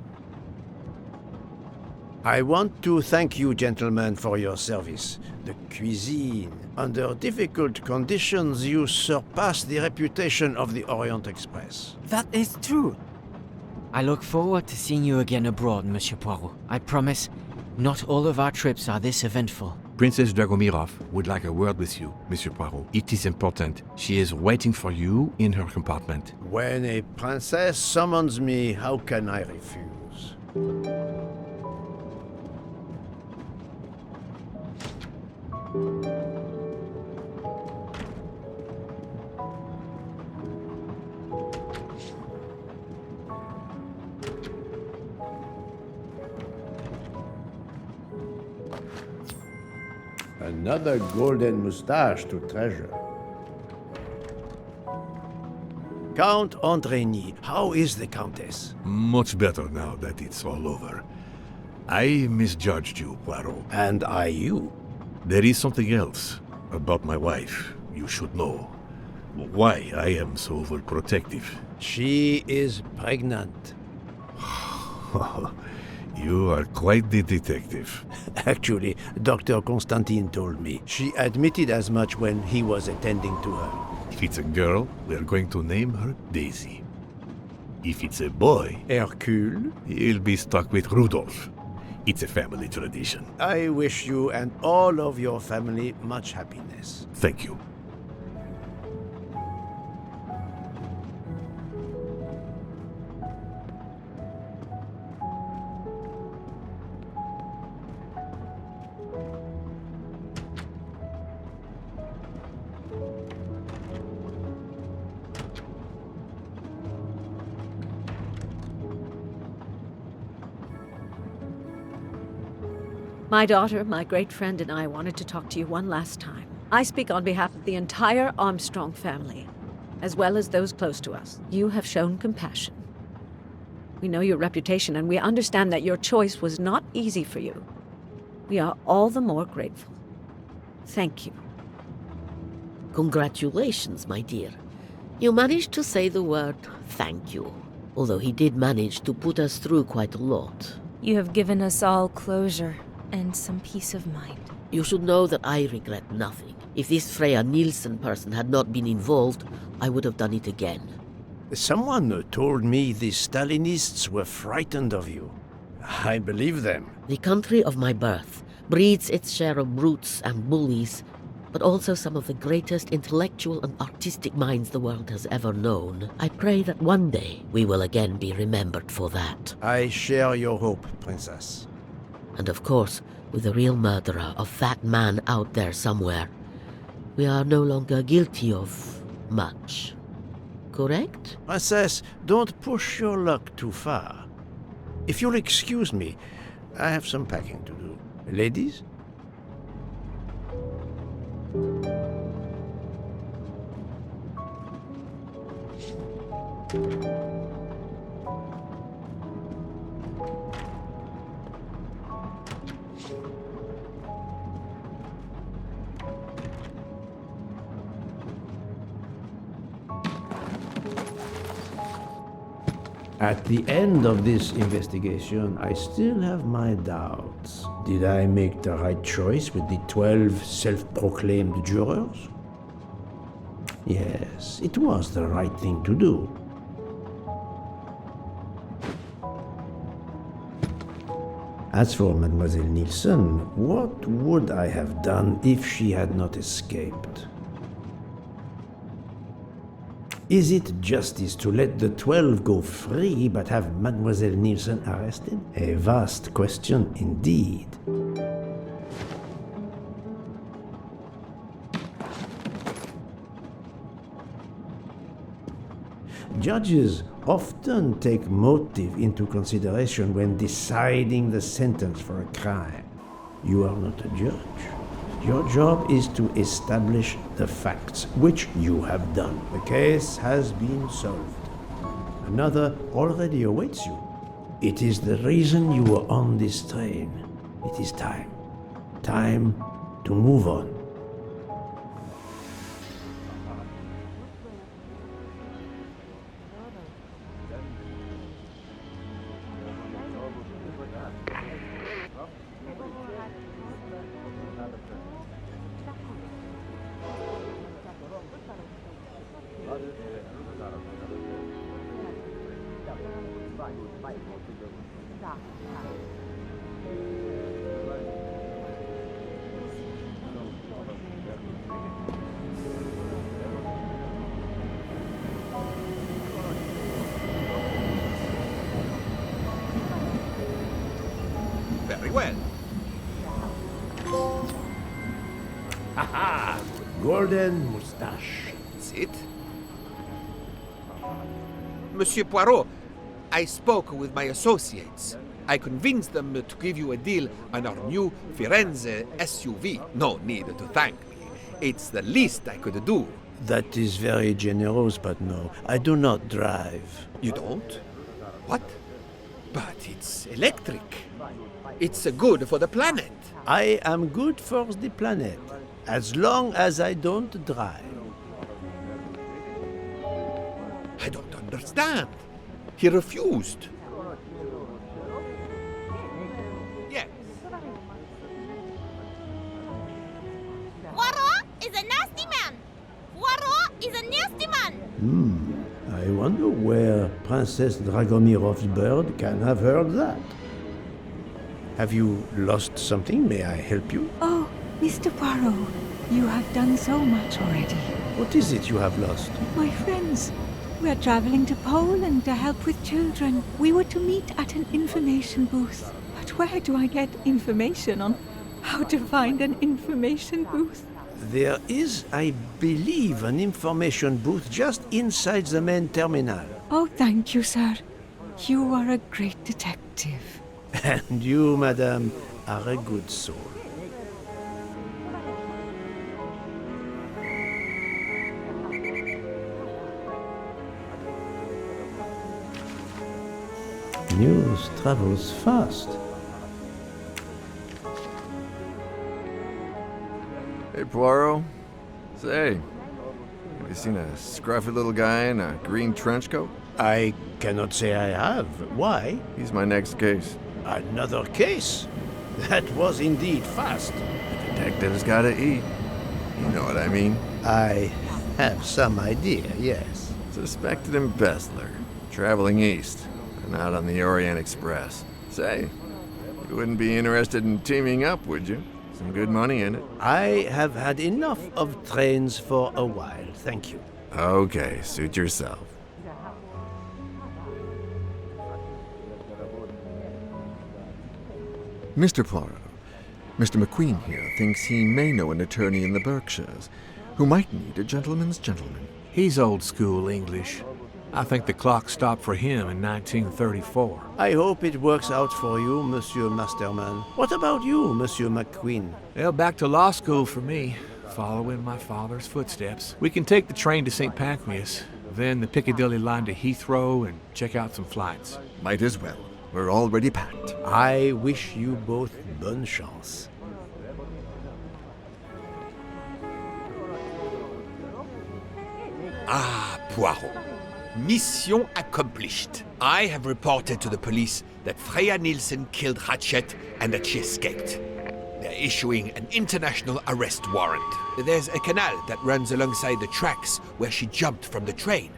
I want to thank you, gentlemen, for your service. The cuisine. Under difficult conditions, you surpassed the reputation of the Orient Express. That is true. I look forward to seeing you again abroad, Monsieur Poirot. I promise, not all of our trips are this eventful. Princess Dragomirov would like a word with you, Monsieur Poirot. It is important. She is waiting for you in her compartment. When a princess summons me, how can I refuse? Another golden moustache to treasure. Count Andreny, how is the Countess? Much better now that it's all over. I misjudged you, Poirot. And I you. There is something else about my wife you should know. Why I am so overprotective. She is pregnant. You are quite the detective. Actually, Dr. Constantine told me. She admitted as much when he was attending to her. If it's a girl, we're going to name her Daisy. If it's a boy, Hercule? he'll be stuck with Rudolph. It's a family tradition. I wish you and all of your family much happiness. Thank you. My daughter, my great friend, and I wanted to talk to you one last time. I speak on behalf of the entire Armstrong family, as well as those close to us. You have shown compassion. We know your reputation, and we understand that your choice was not easy for you. We are all the more grateful. Thank you. Congratulations, my dear. You managed to say the word thank you, although he did manage to put us through quite a lot. You have given us all closure and some peace of mind. You should know that I regret nothing. If this Freya Nielsen person had not been involved, I would have done it again. Someone told me the Stalinists were frightened of you. I believe them. The country of my birth breeds its share of brutes and bullies, but also some of the greatest intellectual and artistic minds the world has ever known. I pray that one day we will again be remembered for that. I share your hope, Princess. And of course, with the real murderer of that man out there somewhere, we are no longer guilty of much. Correct? Princess, don't push your luck too far. If you'll excuse me, I have some packing to do. Ladies? At the end of this investigation, I still have my doubts. Did I make the right choice with the 12 self-proclaimed jurors? Yes, it was the right thing to do. As for Mademoiselle Nielsen, what would I have done if she had not escaped? Is it justice to let the 12 go free but have Mademoiselle Nielsen arrested? A vast question indeed. Judges often take motive into consideration when deciding the sentence for a crime. You are not a judge. Your job is to establish the facts, which you have done. The case has been solved. Another already awaits you. It is the reason you were on this train. It is time. Time to move on. Very well. Haha! Golden moustache. That's it. Monsieur Poirot, I spoke with my associates. I convinced them to give you a deal on our new Firenze SUV. No need to thank me. It's the least I could do. That is very generous, but no, I do not drive. You don't? What? But it's electric. It's good for the planet. I am good for the planet, as long as I don't drive. I don't understand. He refused. Yes. Poirot is a nasty man. Poirot is a nasty man. I wonder where Princess Dragomirov's bird can have heard that. Have you lost something? May I help you? Oh, Mr. Poirot, you have done so much already. What is it you have lost? My friends, we are traveling to Poland to help with children. We were to meet at an information booth. But where do I get information on how to find an information booth? There is, I believe, an information booth just inside the main terminal. Oh, thank you, sir. You are a great detective. And you, madame, are a good soul. News travels fast. Hey, Poirot. Say, have you seen a scruffy little guy in a green trench coat? I cannot say I have. Why? He's my next case. Another case? That was indeed fast. The detective's gotta eat. You know what I mean. I have some idea, yes. Suspected embezzler, traveling east, and out on the Orient Express. Say, you wouldn't be interested in teaming up, would you? Some good money in it. I have had enough of trains for a while, thank you. Okay, suit yourself. Mr. Poirot, Mr. McQueen here thinks he may know an attorney in the Berkshires who might need a gentleman's gentleman. He's old school English. I think the clock stopped for him in 1934. I hope it works out for you, Monsieur Masterman. What about you, Monsieur McQueen? Well, back to law school for me, following my father's footsteps. We can take the train to St. Pancras, then the Piccadilly line to Heathrow and check out some flights. Might as well. We're already packed. I wish you both bonne chance. Ah, Poirot. Mission accomplished. I have reported to the police that Freya Nielsen killed Ratchet and that she escaped. They're issuing an international arrest warrant. There's a canal that runs alongside the tracks where she jumped from the train.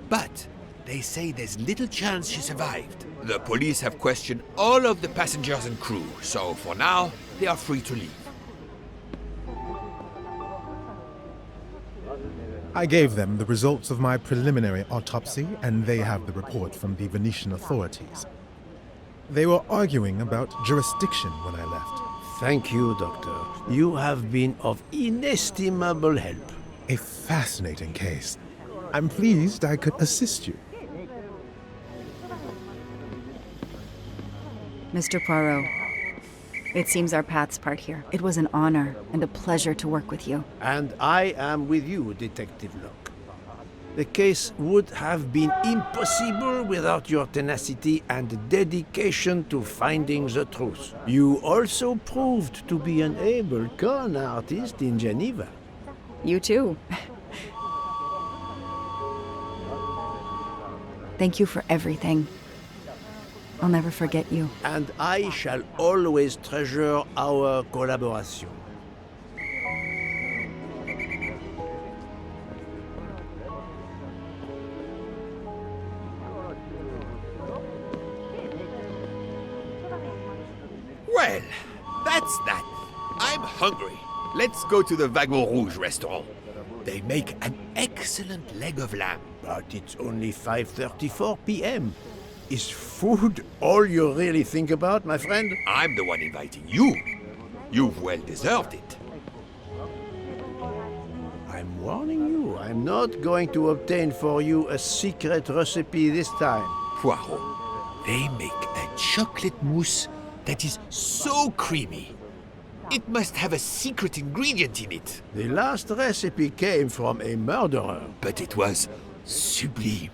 But they say there's little chance she survived. The police have questioned all of the passengers and crew, so for now, they are free to leave. I gave them the results of my preliminary autopsy, and they have the report from the Venetian authorities. They were arguing about jurisdiction when I left. Thank you, Doctor. You have been of inestimable help. A fascinating case. I'm pleased I could assist you. Mr. Poirot, it seems our paths part here. It was an honor and a pleasure to work with you. And I am with you, Detective Locke. The case would have been impossible without your tenacity and dedication to finding the truth. You also proved to be an able con artist in Geneva. You too. Thank you for everything. I'll never forget you. And I shall always treasure our collaboration. Well, that's that. I'm hungry. Let's go to the Wagon Rouge restaurant. They make an excellent leg of lamb. But it's only 5:34 p.m. Is food all you really think about, my friend? I'm the one inviting you. You've well deserved it. I'm warning you, I'm not going to obtain for you a secret recipe this time. Poirot, they make a chocolate mousse that is so creamy. It must have a secret ingredient in it. The last recipe came from a murderer. But it was sublime.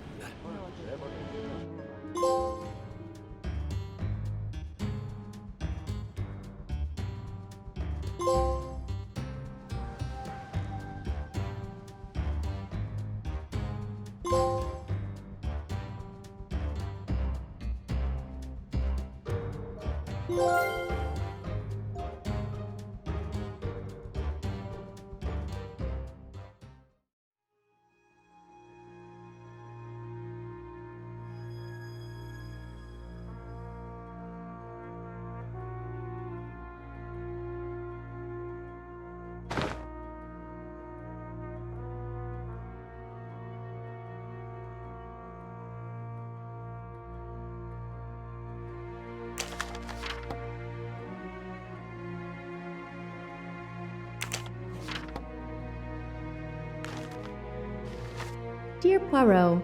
Dear Poirot,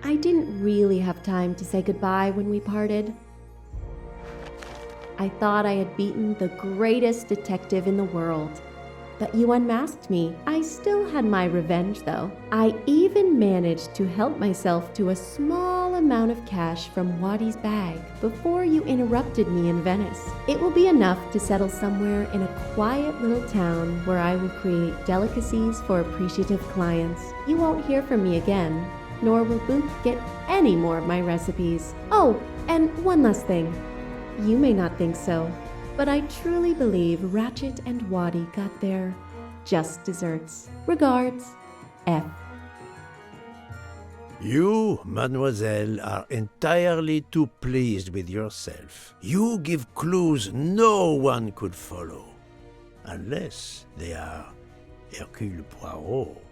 I didn't really have time to say goodbye when we parted. I thought I had beaten the greatest detective in the world, but you unmasked me. I still had my revenge, though. I even managed to help myself to a small amount of cash from Waddy's bag before you interrupted me in Venice. It will be enough to settle somewhere in a quiet little town where I will create delicacies for appreciative clients. You won't hear from me again, nor will Booth get any more of my recipes. Oh, and one last thing. You may not think so, but I truly believe Ratchet and Waddy got their just desserts. Regards, F. You, mademoiselle, are entirely too pleased with yourself. You give clues no one could follow, unless they are Hercule Poirot.